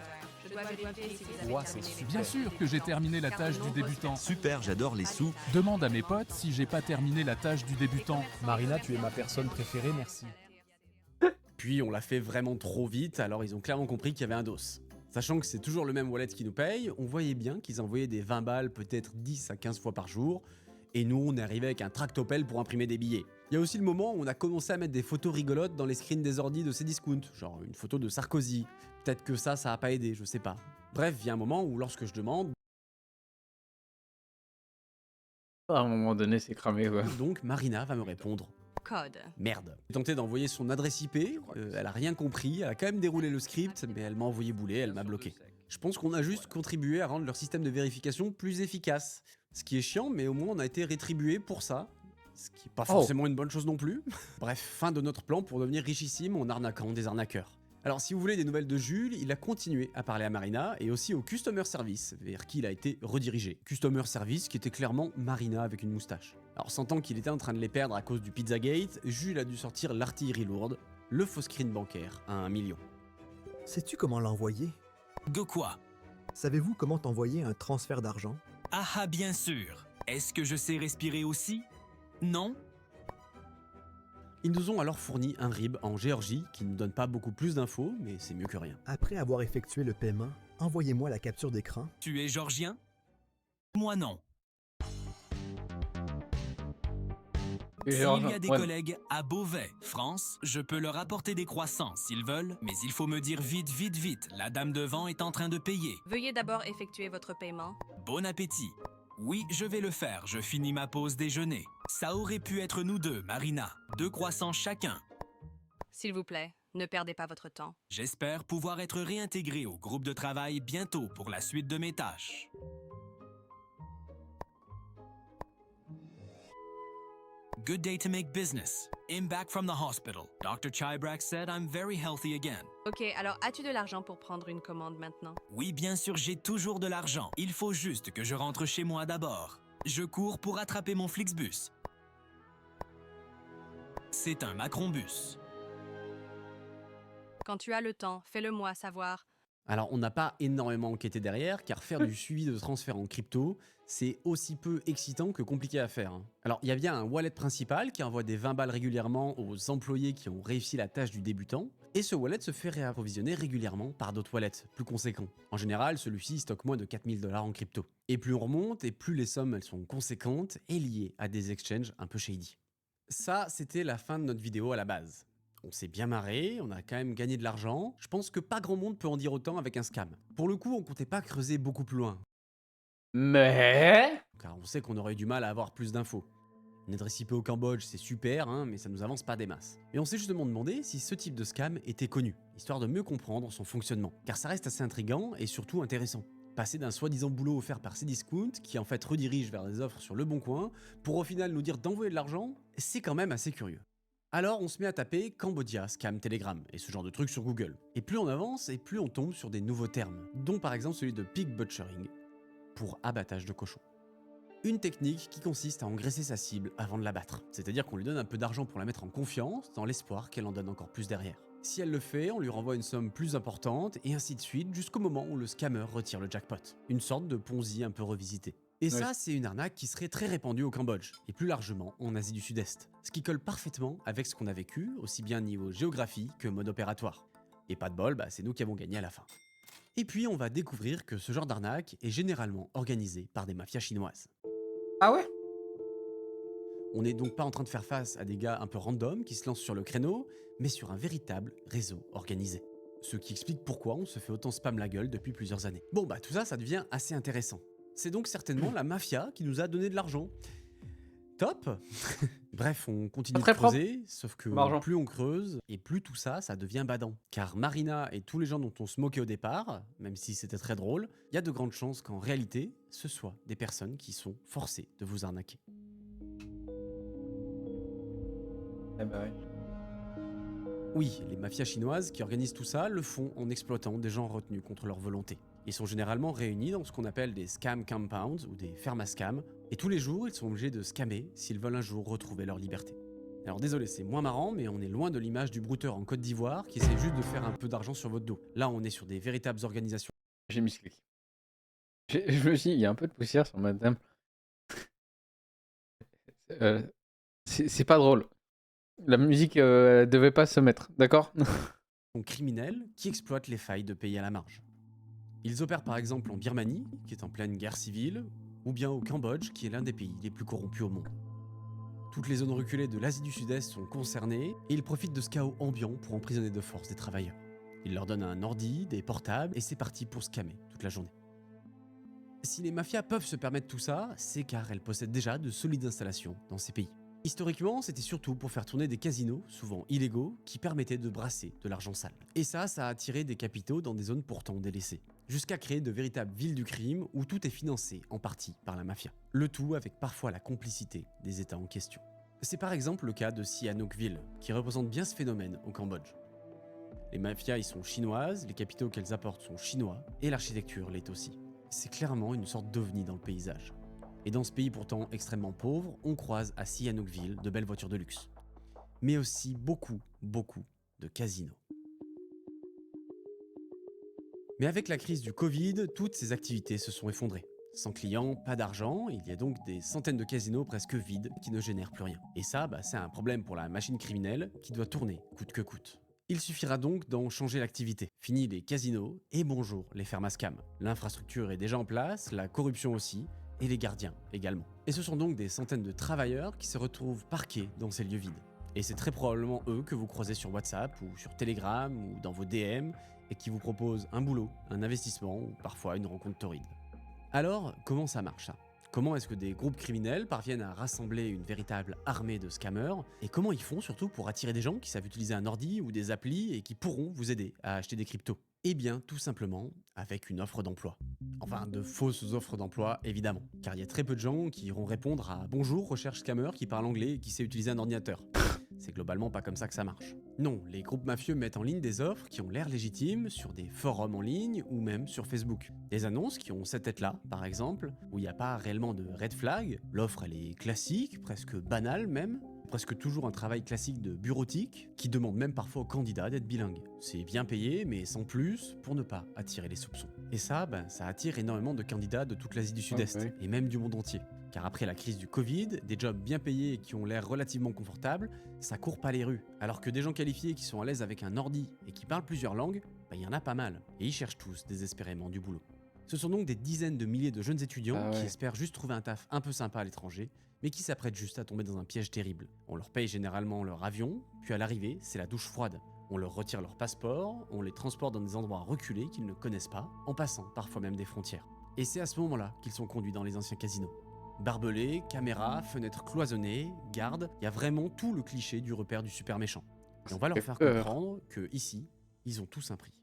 Je dois vérifier si vous avez terminé les Bien sûr que j'ai terminé la tâche du débutant. Super, j'adore les sous. Demande à mes potes si j'ai pas terminé la tâche du débutant. Marina, tu es ma personne préférée, merci. Puis on l'a fait vraiment trop vite, alors ils ont clairement compris qu'il y avait un dos. Sachant que c'est toujours le même wallet qui nous paye, on voyait bien qu'ils envoyaient des 20 balles peut-être 10 à 15 fois par jour, et nous on est arrivé avec un tractopelle pour imprimer des billets. Il y a aussi le moment où on a commencé à mettre des photos rigolotes dans les screens des ordis de Cdiscount, genre une photo de Sarkozy. Peut-être que ça a pas aidé, je sais pas. Bref, vient un moment où lorsque je demande... À un moment donné, c'est cramé, ouais. Donc Marina va me répondre. Code. Merde. J'ai tenté d'envoyer son adresse IP, elle a rien compris, elle a quand même déroulé le script, mais elle m'a envoyé bouler, elle m'a bloqué. Je pense qu'on a juste contribué à rendre leur système de vérification plus efficace. Ce qui est chiant, mais au moins on a été rétribué pour ça. Ce qui est pas forcément une bonne chose non plus. Bref, fin de notre plan pour devenir richissime en arnaquant des arnaqueurs. Alors si vous voulez des nouvelles de Jules, il a continué à parler à Marina et aussi au Customer Service, vers qui il a été redirigé. Customer Service qui était clairement Marina avec une moustache. Alors sentant qu'il était en train de les perdre à cause du Pizzagate, Jules a dû sortir l'artillerie lourde, le faux screen bancaire à 1 million. Sais-tu comment l'envoyer? De quoi? Savez-vous comment t'envoyer un transfert d'argent? Ah bien sûr. Est-ce que je sais respirer aussi? Non? Ils nous ont alors fourni un RIB en Géorgie qui ne nous donne pas beaucoup plus d'infos, mais c'est mieux que rien. Après avoir effectué le paiement, envoyez-moi la capture d'écran. Tu es géorgien? Moi non. S'il y a des collègues à Beauvais, France, je peux leur apporter des croissants s'ils veulent, mais il faut me dire vite, la dame devant est en train de payer. Veuillez d'abord effectuer votre paiement. Bon appétit. Oui, je vais le faire, je finis ma pause déjeuner. Ça aurait pu être nous deux, Marina. 2 croissants chacun. S'il vous plaît, ne perdez pas votre temps. J'espère pouvoir être réintégré au groupe de travail bientôt pour la suite de mes tâches. Good day to make business. I'm back from the hospital. Dr. Chybrak said I'm very healthy again. Ok, alors as-tu de l'argent pour prendre une commande maintenant? Oui, bien sûr, j'ai toujours de l'argent. Il faut juste que je rentre chez moi d'abord. Je cours pour attraper mon Flixbus. C'est un Macronbus. Quand tu as le temps, fais-le-moi savoir. Alors on n'a pas énormément enquêté derrière, car faire du suivi de transfert en crypto, c'est aussi peu excitant que compliqué à faire. Alors il y a bien un wallet principal qui envoie des 20 balles régulièrement aux employés qui ont réussi la tâche du débutant, et ce wallet se fait réapprovisionner régulièrement par d'autres wallets plus conséquents. En général, celui-ci stocke moins de 4000 $ en crypto. Et plus on remonte, et plus les sommes elles sont conséquentes et liées à des exchanges un peu shady. Ça, c'était la fin de notre vidéo à la base. On s'est bien marré, on a quand même gagné de l'argent. Je pense que pas grand monde peut en dire autant avec un scam. Pour le coup, on comptait pas creuser beaucoup plus loin. Mais... Car on sait qu'on aurait eu du mal à avoir plus d'infos. Une adresse IP au Cambodge, c'est super, mais ça nous avance pas des masses. Et on s'est justement demandé si ce type de scam était connu, histoire de mieux comprendre son fonctionnement. Car ça reste assez intriguant et surtout intéressant. Passer d'un soi-disant boulot offert par Cdiscount, qui en fait redirige vers des offres sur Le Bon Coin, pour au final nous dire d'envoyer de l'argent, c'est quand même assez curieux. Alors on se met à taper Cambodia, scam Telegram et ce genre de trucs sur Google. Et plus on avance et plus on tombe sur des nouveaux termes, dont par exemple celui de pig butchering, pour abattage de cochon. Une technique qui consiste à engraisser sa cible avant de l'abattre, c'est-à-dire qu'on lui donne un peu d'argent pour la mettre en confiance, dans l'espoir qu'elle en donne encore plus derrière. Si elle le fait, on lui renvoie une somme plus importante, et ainsi de suite, jusqu'au moment où le scammer retire le jackpot. Une sorte de Ponzi un peu revisité. Et ça, c'est une arnaque qui serait très répandue au Cambodge, et plus largement en Asie du Sud-Est. Ce qui colle parfaitement avec ce qu'on a vécu, aussi bien niveau géographie que mode opératoire. Et pas de bol, c'est nous qui avons gagné à la fin. Et puis on va découvrir que ce genre d'arnaque est généralement organisé par des mafias chinoises. Ah ouais? On n'est donc pas en train de faire face à des gars un peu random qui se lancent sur le créneau, mais sur un véritable réseau organisé. ce qui explique pourquoi on se fait autant spam la gueule depuis plusieurs années. Bon bah tout ça, ça devient assez intéressant. C'est donc certainement la mafia qui nous a donné de l'argent. Top. Bref, on continue de Très propre. creuser, sauf que L'argent. plus on creuse, et plus tout ça, ça devient badant. Car Marina et tous les gens dont on se moquait au départ, même si c'était très drôle, il y a de grandes chances qu'en réalité, ce soit des personnes qui sont forcées de vous arnaquer. Eh bah oui. Oui, les mafias chinoises qui organisent tout ça le font en exploitant des gens retenus contre leur volonté. Ils sont généralement réunis dans ce qu'on appelle des scam compounds ou des fermes à scam, et tous les jours ils sont obligés de scammer s'ils veulent un jour retrouver leur liberté. Alors désolé, c'est moins marrant, mais on est loin de l'image du brouteur en Côte d'Ivoire qui essaie juste de faire un peu d'argent sur votre dos. Là, on est sur des véritables organisations. J'ai mis ce clic. Je me suis dit, il y a un peu de poussière sur ma table. C'est pas drôle. La musique devait pas se mettre, d'accord? Criminels qui exploitent les failles de pays à la marge. Ils opèrent par exemple en Birmanie, qui est en pleine guerre civile, ou bien au Cambodge, qui est l'un des pays les plus corrompus au monde. Toutes les zones reculées de l'Asie du Sud-Est sont concernées, et ils profitent de ce chaos ambiant pour emprisonner de force des travailleurs. Ils leur donnent un ordi, des portables, et c'est parti pour scammer toute la journée. Si les mafias peuvent se permettre tout ça, c'est car elles possèdent déjà de solides installations dans ces pays. Historiquement, c'était surtout pour faire tourner des casinos, souvent illégaux, qui permettaient de brasser de l'argent sale. Et ça a attiré des capitaux dans des zones pourtant délaissées, jusqu'à créer de véritables villes du crime où tout est financé en partie par la mafia. Le tout avec parfois la complicité des États en question. C'est par exemple le cas de Sihanoukville, qui représente bien ce phénomène au Cambodge. Les mafias y sont chinoises, les capitaux qu'elles apportent sont chinois, et l'architecture l'est aussi. C'est clairement une sorte d'ovni dans le paysage. Et dans ce pays pourtant extrêmement pauvre, on croise à Sihanoukville de belles voitures de luxe. Mais aussi beaucoup de casinos. Mais avec la crise du Covid, toutes ces activités se sont effondrées. Sans clients, pas d'argent, il y a donc des centaines de casinos presque vides qui ne génèrent plus rien. Et ça, c'est un problème pour la machine criminelle qui doit tourner coûte que coûte. Il suffira donc d'en changer l'activité. Fini les casinos et bonjour les fermes à scam. L'infrastructure est déjà en place, la corruption aussi, et les gardiens également. Et ce sont donc des centaines de travailleurs qui se retrouvent parqués dans ces lieux vides. Et c'est très probablement eux que vous croisez sur WhatsApp ou sur Telegram ou dans vos DM et qui vous proposent un boulot, un investissement ou parfois une rencontre torride. Alors, comment ça marche ça ? Comment est-ce que des groupes criminels parviennent à rassembler une véritable armée de scammers ? Et comment ils font surtout pour attirer des gens qui savent utiliser un ordi ou des applis et qui pourront vous aider à acheter des cryptos ? Eh bien, tout simplement avec une offre d'emploi. Enfin, de fausses offres d'emploi, évidemment. Car il y a très peu de gens qui iront répondre à « Bonjour, recherche scammer qui parle anglais et qui sait utiliser un ordinateur ». C'est globalement pas comme ça que ça marche. Non, les groupes mafieux mettent en ligne des offres qui ont l'air légitimes sur des forums en ligne ou même sur Facebook. Des annonces qui ont cette tête-là, par exemple, où il n'y a pas réellement de red flag, l'offre elle est classique, presque banale même, presque toujours un travail classique de bureautique, qui demande même parfois aux candidats d'être bilingues. C'est bien payé, mais sans plus, pour ne pas attirer les soupçons. Et ça, ça attire énormément de candidats de toute l'Asie du Sud-Est, et même du monde entier. Car après la crise du Covid, des jobs bien payés et qui ont l'air relativement confortables, ça court pas les rues. Alors que des gens qualifiés qui sont à l'aise avec un ordi et qui parlent plusieurs langues, il y en a pas mal. Et ils cherchent tous désespérément du boulot. Ce sont donc des dizaines de milliers de jeunes étudiants qui espèrent juste trouver un taf un peu sympa à l'étranger, mais qui s'apprêtent juste à tomber dans un piège terrible. On leur paye généralement leur avion, puis à l'arrivée, c'est la douche froide. On leur retire leur passeport, on les transporte dans des endroits reculés qu'ils ne connaissent pas, en passant parfois même des frontières. Et c'est à ce moment-là qu'ils sont conduits dans les anciens casinos. Barbelés, caméras, fenêtres cloisonnées, gardes, il y a vraiment tout le cliché du repère du super méchant. Et on va leur faire comprendre que ici, ils ont tous un prix.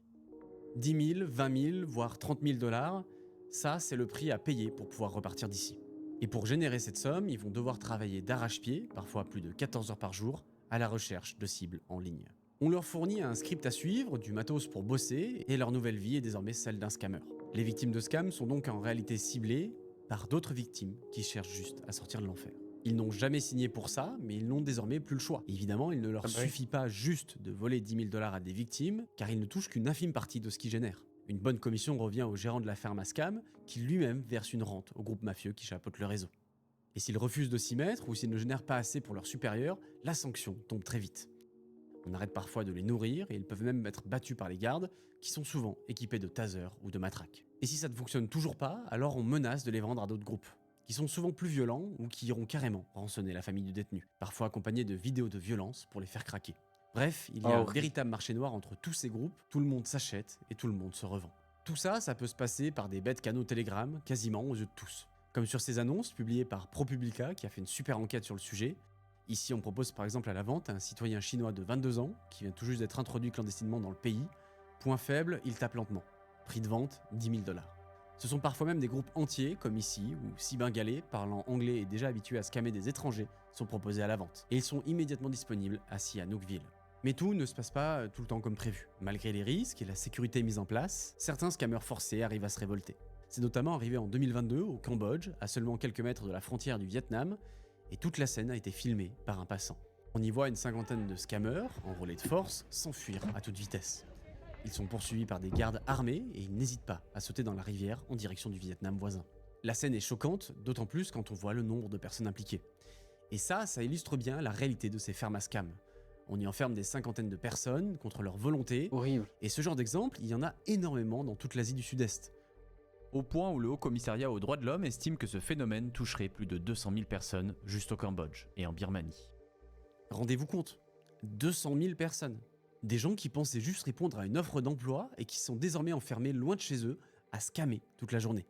10 000, 20 000, voire 30 000 $, ça c'est le prix à payer pour pouvoir repartir d'ici. Et pour générer cette somme, ils vont devoir travailler d'arrache-pied, parfois plus de 14 heures par jour, à la recherche de cibles en ligne. On leur fournit un script à suivre, du matos pour bosser, et leur nouvelle vie est désormais celle d'un scammer. Les victimes de scam sont donc en réalité ciblées par d'autres victimes qui cherchent juste à sortir de l'enfer. Ils n'ont jamais signé pour ça, mais ils n'ont désormais plus le choix. Évidemment, il ne leur suffit pas juste de voler 10 000 $ à des victimes, car ils ne touchent qu'une infime partie de ce qu'ils génèrent. Une bonne commission revient au gérant de la ferme à scam, qui lui-même verse une rente au groupe mafieux qui chapeaute le réseau. Et s'ils refusent de s'y mettre, ou s'ils ne génèrent pas assez pour leurs supérieurs, la sanction tombe très vite. On arrête parfois de les nourrir, et ils peuvent même être battus par les gardes, qui sont souvent équipés de tasers ou de matraques. Et si ça ne fonctionne toujours pas, alors on menace de les vendre à d'autres groupes, qui sont souvent plus violents ou qui iront carrément rançonner la famille du détenu, parfois accompagnés de vidéos de violence pour les faire craquer. Bref, il y a un véritable marché noir entre tous ces groupes, tout le monde s'achète et tout le monde se revend. Tout ça, ça peut se passer par des bêtes canaux Telegram, quasiment aux yeux de tous. Comme sur ces annonces publiées par ProPublica, qui a fait une super enquête sur le sujet. Ici, on propose par exemple à la vente un citoyen chinois de 22 ans, qui vient tout juste d'être introduit clandestinement dans le pays. Point faible, il tape lentement. Prix de vente, 10 000 $. Ce sont parfois même des groupes entiers, comme ici, où 6 Bengalais, parlant anglais et déjà habitués à scammer des étrangers, sont proposés à la vente. Et ils sont immédiatement disponibles à Sihanoukville. Mais tout ne se passe pas tout le temps comme prévu. Malgré les risques et la sécurité mise en place, certains scammers forcés arrivent à se révolter. C'est notamment arrivé en 2022 au Cambodge, à seulement quelques mètres de la frontière du Vietnam, et toute la scène a été filmée par un passant. On y voit une cinquantaine de scammers, enrôlés de force, s'enfuir à toute vitesse. Ils sont poursuivis par des gardes armés et ils n'hésitent pas à sauter dans la rivière en direction du Vietnam voisin. La scène est choquante, d'autant plus quand on voit le nombre de personnes impliquées. Et ça illustre bien la réalité de ces fermes à scam. On y enferme des cinquantaines de personnes contre leur volonté. Horrible. Et ce genre d'exemple, il y en a énormément dans toute l'Asie du Sud-Est. Au point où le Haut Commissariat aux droits de l'homme estime que ce phénomène toucherait plus de 200 000 personnes juste au Cambodge et en Birmanie. Rendez-vous compte, 200 000 personnes. Des gens qui pensaient juste répondre à une offre d'emploi et qui sont désormais enfermés loin de chez eux à scammer toute la journée.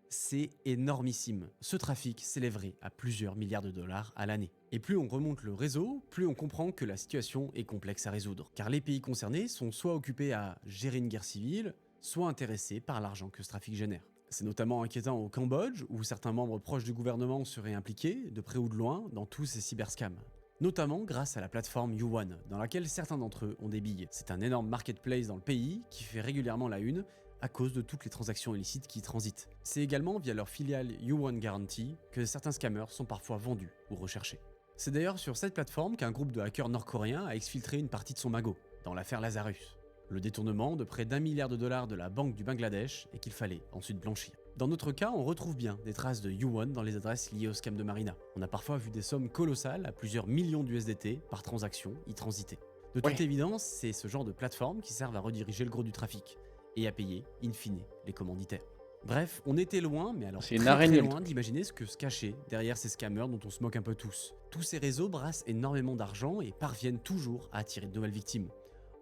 C'est énormissime. Ce trafic s'élèverait à plusieurs milliards de dollars à l'année. Et plus on remonte le réseau, plus on comprend que la situation est complexe à résoudre. Car les pays concernés sont soit occupés à gérer une guerre civile, soit intéressés par l'argent que ce trafic génère. C'est notamment inquiétant au Cambodge, où certains membres proches du gouvernement seraient impliqués, de près ou de loin, dans tous ces cyberscams. Notamment grâce à la plateforme Yuan, dans laquelle certains d'entre eux ont des billes. C'est un énorme marketplace dans le pays, qui fait régulièrement la une, à cause de toutes les transactions illicites qui y transitent. C'est également via leur filiale Yuan Guarantee que certains scammers sont parfois vendus ou recherchés. C'est d'ailleurs sur cette plateforme qu'un groupe de hackers nord-coréens a exfiltré une partie de son magot, dans l'affaire Lazarus. Le détournement de près d'1 milliard de dollars de la banque du Bangladesh et qu'il fallait ensuite blanchir. Dans notre cas, on retrouve bien des traces de Yuan dans les adresses liées au scam de Marina. On a parfois vu des sommes colossales à plusieurs millions d'USDT par transaction y transiter. De toute évidence, c'est ce genre de plateformes qui servent à rediriger le gros du trafic et à payer, in fine, les commanditaires. Bref, on était loin, mais alors très loin d'imaginer ce que se cachait derrière ces scammers dont on se moque un peu tous. Tous ces réseaux brassent énormément d'argent et parviennent toujours à attirer de nouvelles victimes,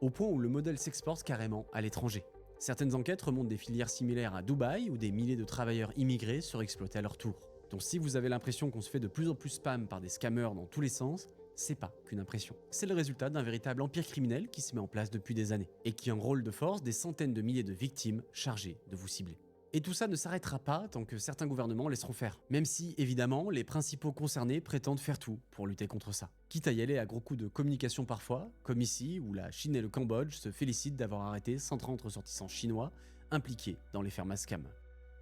au point où le modèle s'exporte carrément à l'étranger. Certaines enquêtes remontent des filières similaires à Dubaï où des milliers de travailleurs immigrés seraient exploités à leur tour. Donc si vous avez l'impression qu'on se fait de plus en plus spam par des scammers dans tous les sens, c'est pas qu'une impression. C'est le résultat d'un véritable empire criminel qui se met en place depuis des années et qui enrôle de force des centaines de milliers de victimes chargées de vous cibler. Et tout ça ne s'arrêtera pas tant que certains gouvernements laisseront faire, même si, évidemment, les principaux concernés prétendent faire tout pour lutter contre ça. Quitte à y aller à gros coups de communication parfois, comme ici, où la Chine et le Cambodge se félicitent d'avoir arrêté 130 ressortissants chinois impliqués dans les fermes à scam.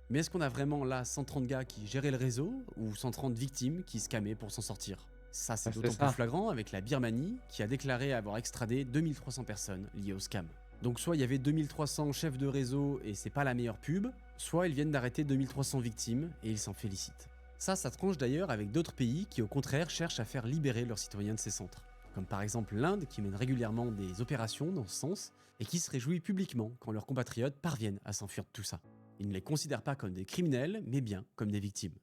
Mais est-ce qu'on a vraiment là 130 gars qui géraient le réseau, ou 130 victimes qui scammaient pour s'en sortir? Ça, c'est d'autant plus flagrant avec la Birmanie, qui a déclaré avoir extradé 2300 personnes liées au scam. Donc soit il y avait 2300 chefs de réseau et c'est pas la meilleure pub, soit ils viennent d'arrêter 2300 victimes et ils s'en félicitent. Ça tranche d'ailleurs avec d'autres pays qui au contraire cherchent à faire libérer leurs citoyens de ces centres. Comme par exemple l'Inde qui mène régulièrement des opérations dans ce sens et qui se réjouit publiquement quand leurs compatriotes parviennent à s'enfuir de tout ça. Ils ne les considèrent pas comme des criminels, mais bien comme des victimes.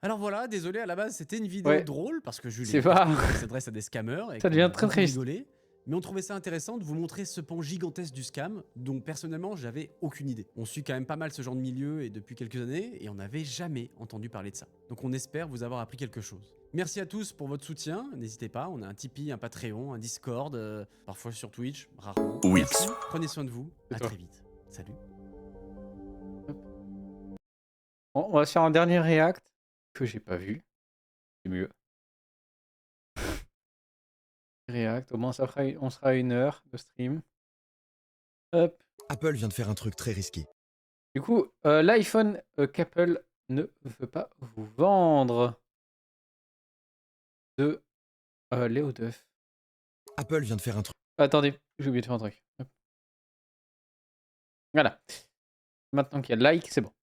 Alors voilà, désolé, à la base c'était une vidéo drôle parce que Julie s'adresse à des scammers et ça devient très triste. Rigoler, mais on trouvait ça intéressant de vous montrer ce pan gigantesque du scam dont personnellement j'avais aucune idée. On suit quand même pas mal ce genre de milieu et depuis quelques années et on n'avait jamais entendu parler de ça. Donc on espère vous avoir appris quelque chose. Merci à tous pour votre soutien, n'hésitez pas, on a un Tipeee, un Patreon, un Discord, parfois sur Twitch, rarement. Merci, prenez soin de vous, à très vite. Salut. Bon, on va se faire un dernier react que j'ai pas vu. C'est mieux. React, au moins ça fera, on sera à 1 heure de stream. Hop. Apple vient de faire un truc très risqué. Du coup, l'iPhone qu'Apple ne veut pas vous vendre de Léo Duff. Apple vient de faire un truc. Attendez, j'ai oublié de faire un truc. Hop. Voilà. Maintenant qu'il y a le like, c'est bon.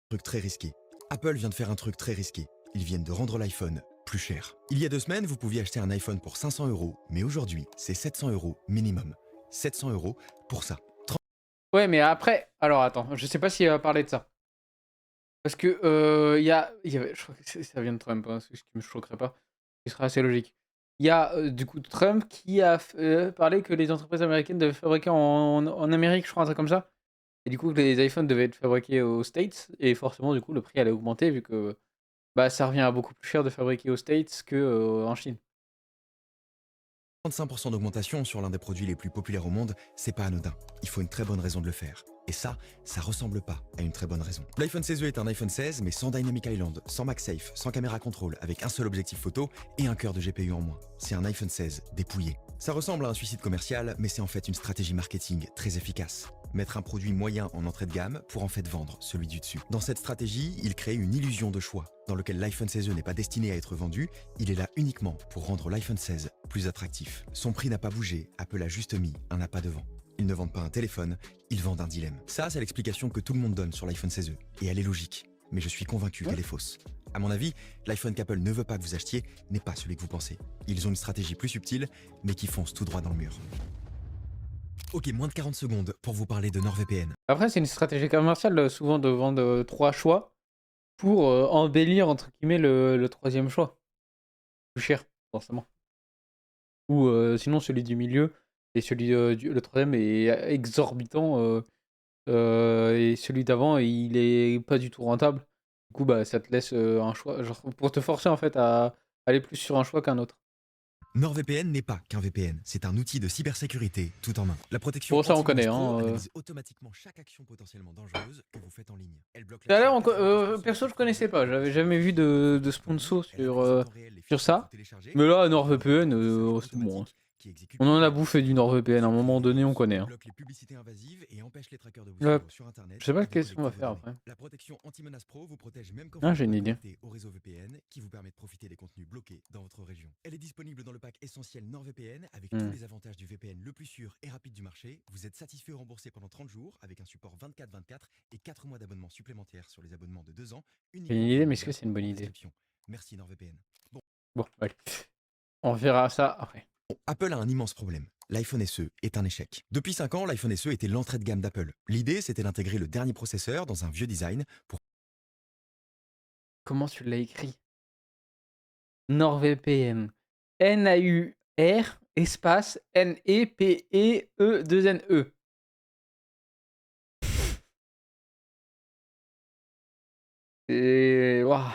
Truc très risqué. Apple vient de faire un truc très risqué. Ils viennent de rendre l'iPhone plus cher. Il y a 2 semaines, vous pouviez acheter un iPhone pour 500 €, mais aujourd'hui, c'est 700 € minimum. 700 € pour ça. Ouais, mais après, alors attends, je sais pas s'il va parler de ça. Parce que il y avait, je crois que ça vient de Trump, hein, ce qui me choquerait pas. qui sera assez logique. Il y a du coup Trump qui a parlé que les entreprises américaines devaient fabriquer en Amérique, je crois, un truc comme ça. Et du coup, les iPhones devaient être fabriqués aux States. Et forcément, du coup, le prix allait augmenter vu que bah, ça revient à beaucoup plus cher de fabriquer aux States que en Chine. 35% d'augmentation sur l'un des produits les plus populaires au monde, c'est pas anodin. Il faut une très bonne raison de le faire. Et ça ressemble pas à une très bonne raison. L'iPhone 16e est un iPhone 16, mais sans Dynamic Island, sans MagSafe, sans caméra contrôle, avec un seul objectif photo et un cœur de GPU en moins. C'est un iPhone 16 dépouillé. Ça ressemble à un suicide commercial, mais c'est en fait une stratégie marketing très efficace. Mettre un produit moyen en entrée de gamme pour en fait vendre celui du dessus. Dans cette stratégie, il crée une illusion de choix, dans lequel l'iPhone 16e n'est pas destiné à être vendu, il est là uniquement pour rendre l'iPhone 16 plus attractif. Son prix n'a pas bougé, Apple a juste mis un appât devant. Ils ne vendent pas un téléphone, ils vendent un dilemme. Ça, c'est l'explication que tout le monde donne sur l'iPhone 16e. Et elle est logique, mais je suis convaincu qu'elle est fausse. À mon avis, l'iPhone qu'Apple ne veut pas que vous achetiez n'est pas celui que vous pensez. Ils ont une stratégie plus subtile, mais qui fonce tout droit dans le mur. Ok, moins de 40 secondes pour vous parler de NordVPN. Après, c'est une stratégie commerciale souvent de vendre 3 choix pour embellir, entre guillemets, le troisième choix. Plus cher, forcément. Ou sinon, celui du milieu. Et celui le troisième est exorbitant. Et celui d'avant, il est pas du tout rentable. Du coup, bah, ça te laisse un choix. Genre, pour te forcer, en fait, à aller plus sur un choix qu'un autre. NordVPN n'est pas qu'un VPN, c'est un outil de cybersécurité tout en un. La protection Pour ça, on connaît. analyse automatiquement chaque action potentiellement dangereuse que vous faites en ligne. Elle bloque Tout à l'heure, perso, je connaissais pas. J'avais jamais vu de sponsor sur ça. Mais là, NordVPN, c'est bon. On en a bouffé du NordVPN. À un moment donné, on connaît. bloque les publicités invasives et empêche les trackers de vous Ouais. suivre sur Internet. Je sais pas et de qu'est-ce qu'on va collecter faire vos données. après. La protection anti-menace pro vous protège même quand Ah, vous j'ai une êtes idée. connecté au réseau VPN qui vous permet de profiter des contenus bloqués dans votre région. Elle est disponible dans le pack essentiel NordVPN avec tous les avantages du VPN le plus sûr et rapide du marché. Vous êtes satisfait et remboursé pendant 30 jours avec un support 24/24 et 4 mois d'abonnement supplémentaire sur les abonnements de 2 ans. J'ai une idée, mais est-ce que c'est une bonne idée? Merci NordVPN. Bon, allez. On verra ça après. Apple a un immense problème. L'iPhone SE est un échec. Depuis 5 ans, l'iPhone SE était l'entrée de gamme d'Apple. L'idée, c'était d'intégrer le dernier processeur dans un vieux design pour... Comment tu l'as écrit? NordVPN. N-A-U-R espace N-E-P-E-E-2-N-E. Et... Waouh.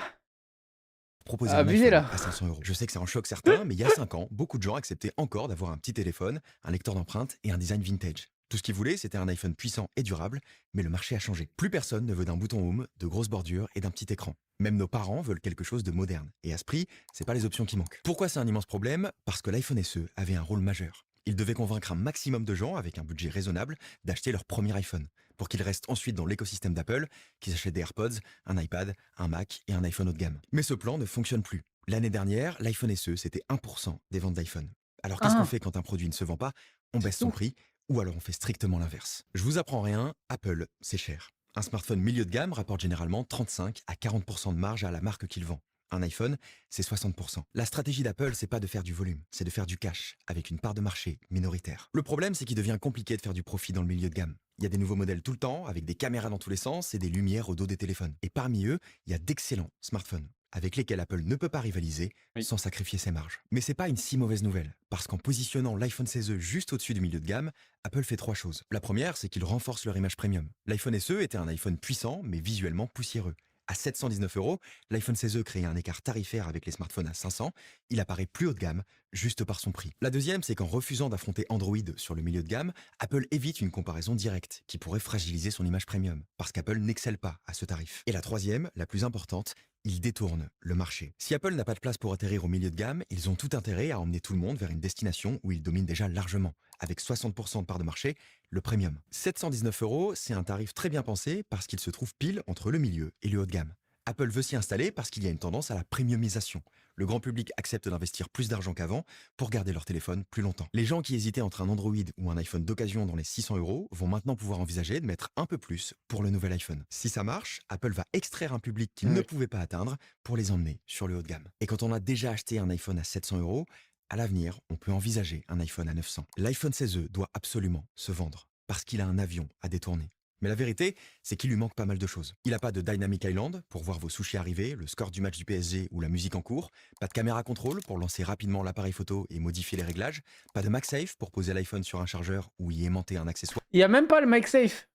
proposer un Abusé, iPhone là. à 500 €. Je sais que ça en choque certains, mais il y a 5 ans, beaucoup de gens acceptaient encore d'avoir un petit téléphone, un lecteur d'empreintes et un design vintage. Tout ce qu'ils voulaient, c'était un iPhone puissant et durable, mais le marché a changé. Plus personne ne veut d'un bouton Home, de grosses bordures et d'un petit écran. Même nos parents veulent quelque chose de moderne. Et à ce prix, c'est pas les options qui manquent. Pourquoi c'est un immense problème? Parce que l'iPhone SE avait un rôle majeur. Il devait convaincre un maximum de gens avec un budget raisonnable d'acheter leur premier iPhone, pour qu'ils restent ensuite dans l'écosystème d'Apple, qu'ils achètent des AirPods, un iPad, un Mac et un iPhone haut de gamme. Mais ce plan ne fonctionne plus. L'année dernière, l'iPhone SE, c'était 1% des ventes d'iPhone. Alors qu'est-ce qu'on fait quand un produit ne se vend pas? On baisse son prix, ou alors on fait strictement l'inverse. Je vous apprends rien, Apple, c'est cher. Un smartphone milieu de gamme rapporte généralement 35 à 40% de marge à la marque qu'il vend. Un iPhone, c'est 60%. La stratégie d'Apple, c'est pas de faire du volume, c'est de faire du cash, avec une part de marché minoritaire. Le problème, c'est qu'il devient compliqué de faire du profit dans le milieu de gamme. Il y a des nouveaux modèles tout le temps, avec des caméras dans tous les sens et des lumières au dos des téléphones. Et parmi eux, il y a d'excellents smartphones, avec lesquels Apple ne peut pas rivaliser sans sacrifier ses marges. Mais c'est pas une si mauvaise nouvelle, parce qu'en positionnant l'iPhone 16e juste au-dessus du milieu de gamme, Apple fait 3 choses. La première, c'est qu'ils renforcent leur image premium. L'iPhone SE était un iPhone puissant, mais visuellement poussiéreux. À 719 €, l'iPhone 16e crée un écart tarifaire avec les smartphones à 500, il apparaît plus haut de gamme, juste par son prix. La deuxième, c'est qu'en refusant d'affronter Android sur le milieu de gamme, Apple évite une comparaison directe qui pourrait fragiliser son image premium, parce qu'Apple n'excelle pas à ce tarif. Et la troisième, la plus importante, ils détournent le marché. Si Apple n'a pas de place pour atterrir au milieu de gamme, ils ont tout intérêt à emmener tout le monde vers une destination où ils dominent déjà largement, avec 60% de part de marché, le premium. 719 €, c'est un tarif très bien pensé parce qu'il se trouve pile entre le milieu et le haut de gamme. Apple veut s'y installer parce qu'il y a une tendance à la premiumisation. Le grand public accepte d'investir plus d'argent qu'avant pour garder leur téléphone plus longtemps. Les gens qui hésitaient entre un Android ou un iPhone d'occasion dans les 600 € vont maintenant pouvoir envisager de mettre un peu plus pour le nouvel iPhone. Si ça marche, Apple va extraire un public qu'il ne pouvait pas atteindre pour les emmener sur le haut de gamme. Et quand on a déjà acheté un iPhone à 700 €, à l'avenir, on peut envisager un iPhone à 900. L'iPhone 16e doit absolument se vendre parce qu'il a un avion à détourner. Mais la vérité, c'est qu'il lui manque pas mal de choses. Il a pas de Dynamic Island pour voir vos sushis arriver, le score du match du PSG ou la musique en cours, pas de caméra contrôle pour lancer rapidement l'appareil photo et modifier les réglages, pas de MagSafe pour poser l'iPhone sur un chargeur ou y aimanter un accessoire. Il y a même pas le MagSafe.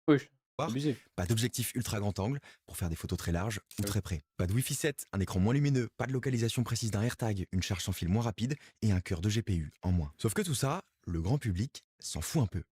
Oui, abusé. Pas d'objectif ultra grand angle pour faire des photos très larges ou très près. Pas de Wi-Fi 7, un écran moins lumineux, pas de localisation précise d'un AirTag, une charge sans fil moins rapide et un cœur de GPU en moins. Sauf que tout ça, le grand public s'en fout un peu.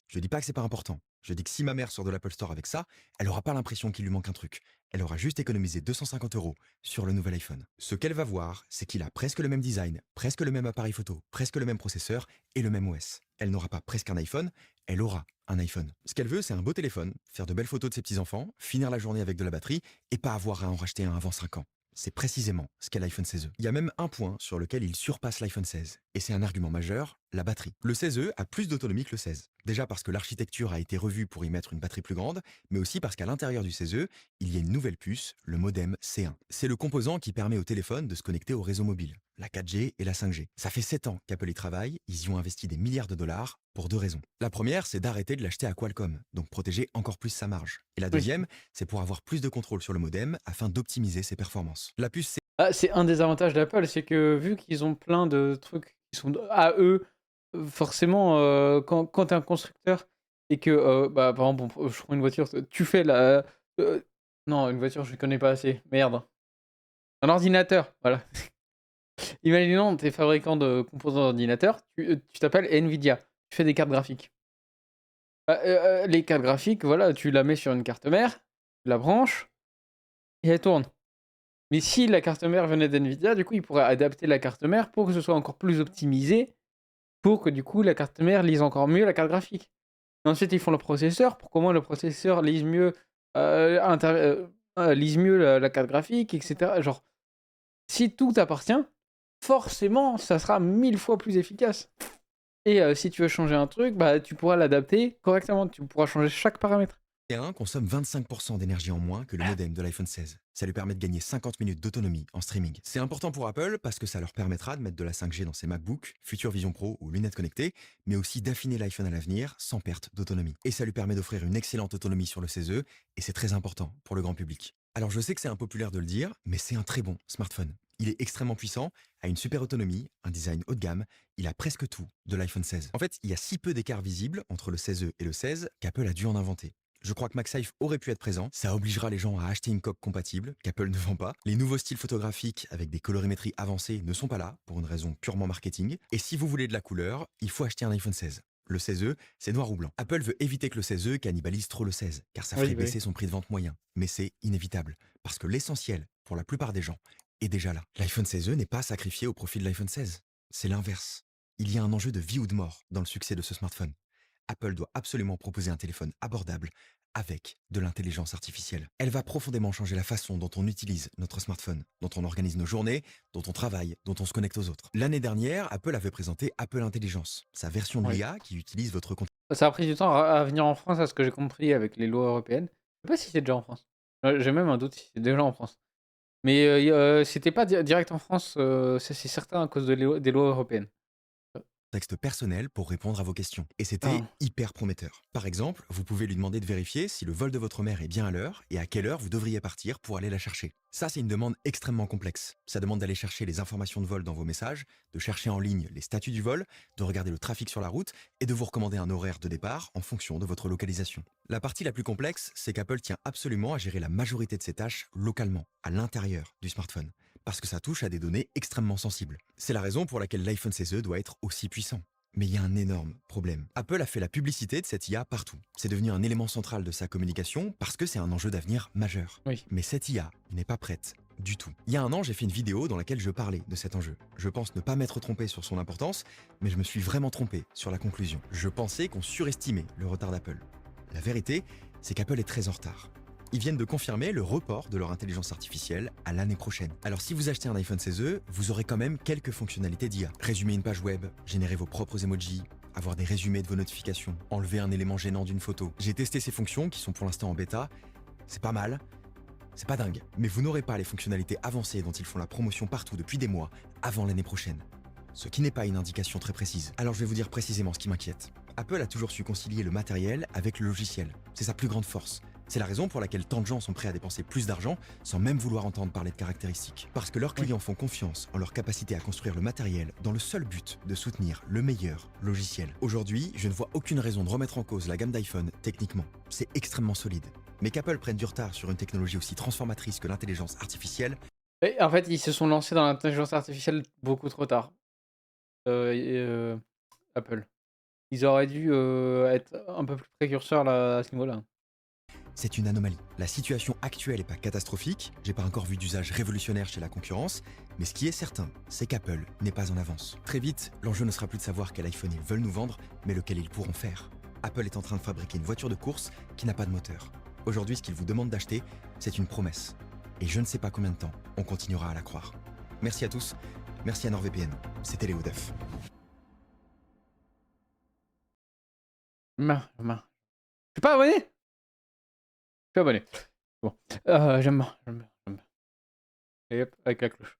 Je dis pas que c'est pas important. Je dis que si ma mère sort de l'Apple Store avec ça, elle aura pas l'impression qu'il lui manque un truc. Elle aura juste économisé 250 € sur le nouvel iPhone. Ce qu'elle va voir, c'est qu'il a presque le même design, presque le même appareil photo, presque le même processeur et le même OS. Elle n'aura pas presque un iPhone, elle aura un iPhone. Ce qu'elle veut, c'est un beau téléphone, faire de belles photos de ses petits-enfants, finir la journée avec de la batterie et pas avoir à en racheter un avant 5 ans. C'est précisément ce qu'est l'iPhone 16e. Il y a même un point sur lequel il surpasse l'iPhone 16. Et c'est un argument majeur, la batterie. Le 16e a plus d'autonomie que le 16. Déjà parce que l'architecture a été revue pour y mettre une batterie plus grande, mais aussi parce qu'à l'intérieur du 16e, il y a une nouvelle puce, le modem C1. C'est le composant qui permet au téléphone de se connecter au réseau mobile, la 4G et la 5G. Ça fait 7 ans qu'Apple y travaille, ils y ont investi des milliards de dollars pour 2 raisons. La première, c'est d'arrêter de l'acheter à Qualcomm, donc protéger encore plus sa marge. Et la deuxième, c'est pour avoir plus de contrôle sur le modem afin d'optimiser ses performances. La puce C... C'est un des avantages d'Apple, c'est que vu qu'ils ont plein de trucs qui sont à eux, forcément, quand tu es un constructeur et que, par exemple, je prends une voiture, tu fais la... non, une voiture, je ne connais pas assez. Merde. Un ordinateur, voilà. Imaginons, tu es fabricant de composants d'ordinateur, tu t'appelles Nvidia, tu fais des cartes graphiques. Les cartes graphiques, voilà, tu la mets sur une carte mère, tu la branches, et elle tourne. Mais si la carte mère venait d'Nvidia, du coup, ils pourraient adapter la carte mère pour que ce soit encore plus optimisé, pour que du coup, la carte mère lise encore mieux la carte graphique. Et ensuite, ils font le processeur, pour comment le processeur lise mieux, lise mieux la carte graphique, etc. Genre, si tout t'appartient, forcément, ça sera 1000 fois plus efficace. Et si tu veux changer un truc, bah, tu pourras l'adapter correctement, tu pourras changer chaque paramètre. C1 consomme 25% d'énergie en moins que le modem de l'iPhone 16. Ça lui permet de gagner 50 minutes d'autonomie en streaming. C'est important pour Apple parce que ça leur permettra de mettre de la 5G dans ses MacBooks, Future Vision Pro ou lunettes connectées, mais aussi d'affiner l'iPhone à l'avenir sans perte d'autonomie. Et ça lui permet d'offrir une excellente autonomie sur le 16e, et c'est très important pour le grand public. Alors je sais que c'est impopulaire de le dire, mais c'est un très bon smartphone. Il est extrêmement puissant, a une super autonomie, un design haut de gamme, il a presque tout de l'iPhone 16. En fait, il y a si peu d'écart visible entre le 16e et le 16 qu'Apple a dû en inventer. Je crois que MagSafe aurait pu être présent, ça obligera les gens à acheter une coque compatible, qu'Apple ne vend pas. Les nouveaux styles photographiques avec des colorimétries avancées ne sont pas là, pour une raison purement marketing. Et si vous voulez de la couleur, il faut acheter un iPhone 16. Le 16e, c'est noir ou blanc. Apple veut éviter que le 16e cannibalise trop le 16, car ça ferait baisser son prix de vente moyen. Mais c'est inévitable, parce que l'essentiel, pour la plupart des gens, est déjà là. L'iPhone 16e n'est pas sacrifié au profit de l'iPhone 16. C'est l'inverse. Il y a un enjeu de vie ou de mort dans le succès de ce smartphone. Apple doit absolument proposer un téléphone abordable avec de l'intelligence artificielle. Elle va profondément changer la façon dont on utilise notre smartphone, dont on organise nos journées, dont on travaille, dont on se connecte aux autres. L'année dernière, Apple avait présenté Apple Intelligence, sa version de l'IA qui utilise votre compte. Ça a pris du temps à venir en France, à ce que j'ai compris avec les lois européennes. Je sais pas si c'est déjà en France. J'ai même un doute si c'est déjà en France. Mais c'était pas direct en France, ça c'est certain à cause des lois européennes. Texte personnel pour répondre à vos questions. Et c'était hyper prometteur. Par exemple, vous pouvez lui demander de vérifier si le vol de votre mère est bien à l'heure et à quelle heure vous devriez partir pour aller la chercher. Ça, c'est une demande extrêmement complexe. Ça demande d'aller chercher les informations de vol dans vos messages, de chercher en ligne les statuts du vol, de regarder le trafic sur la route et de vous recommander un horaire de départ en fonction de votre localisation. La partie la plus complexe, c'est qu'Apple tient absolument à gérer la majorité de ses tâches localement, à l'intérieur du smartphone. Parce que ça touche à des données extrêmement sensibles. C'est la raison pour laquelle l'iPhone 16e doit être aussi puissant. Mais il y a un énorme problème. Apple a fait la publicité de cette IA partout. C'est devenu un élément central de sa communication parce que c'est un enjeu d'avenir majeur. Oui. Mais cette IA n'est pas prête du tout. Il y a un an, j'ai fait une vidéo dans laquelle je parlais de cet enjeu. Je pense ne pas m'être trompé sur son importance, mais je me suis vraiment trompé sur la conclusion. Je pensais qu'on surestimait le retard d'Apple. La vérité, c'est qu'Apple est très en retard. Ils viennent de confirmer le report de leur intelligence artificielle à l'année prochaine. Alors si vous achetez un iPhone 16e, vous aurez quand même quelques fonctionnalités d'IA. Résumer une page web, générer vos propres emojis, avoir des résumés de vos notifications, enlever un élément gênant d'une photo. J'ai testé ces fonctions qui sont pour l'instant en bêta. C'est pas mal, c'est pas dingue. Mais vous n'aurez pas les fonctionnalités avancées dont ils font la promotion partout depuis des mois avant l'année prochaine. ce qui n'est pas une indication très précise. Alors je vais vous dire précisément ce qui m'inquiète. Apple a toujours su concilier le matériel avec le logiciel. C'est sa plus grande force. C'est la raison pour laquelle tant de gens sont prêts à dépenser plus d'argent sans même vouloir entendre parler de caractéristiques. Parce que leurs clients font confiance en leur capacité à construire le matériel dans le seul but de soutenir le meilleur logiciel. Aujourd'hui, je ne vois aucune raison de remettre en cause la gamme d'iPhone techniquement. C'est extrêmement solide. Mais qu'Apple prenne du retard sur une technologie aussi transformatrice que l'intelligence artificielle... Et en fait, ils se sont lancés dans l'intelligence artificielle beaucoup trop tard. Apple. Ils auraient dû être un peu plus précurseurs là, à ce niveau-là. C'est une anomalie. La situation actuelle n'est pas catastrophique, j'ai pas encore vu d'usage révolutionnaire chez la concurrence, mais ce qui est certain, c'est qu'Apple n'est pas en avance. Très vite, l'enjeu ne sera plus de savoir quel iPhone ils veulent nous vendre, mais lequel ils pourront faire. Apple est en train de fabriquer une voiture de course qui n'a pas de moteur. Aujourd'hui, ce qu'ils vous demandent d'acheter, c'est une promesse. Et je ne sais pas combien de temps on continuera à la croire. Merci à tous, merci à NordVPN. C'était Léo Duff. Je suis pas abonné. Je suis abonné. Bon. J'aime bien. Et hop, avec la cloche.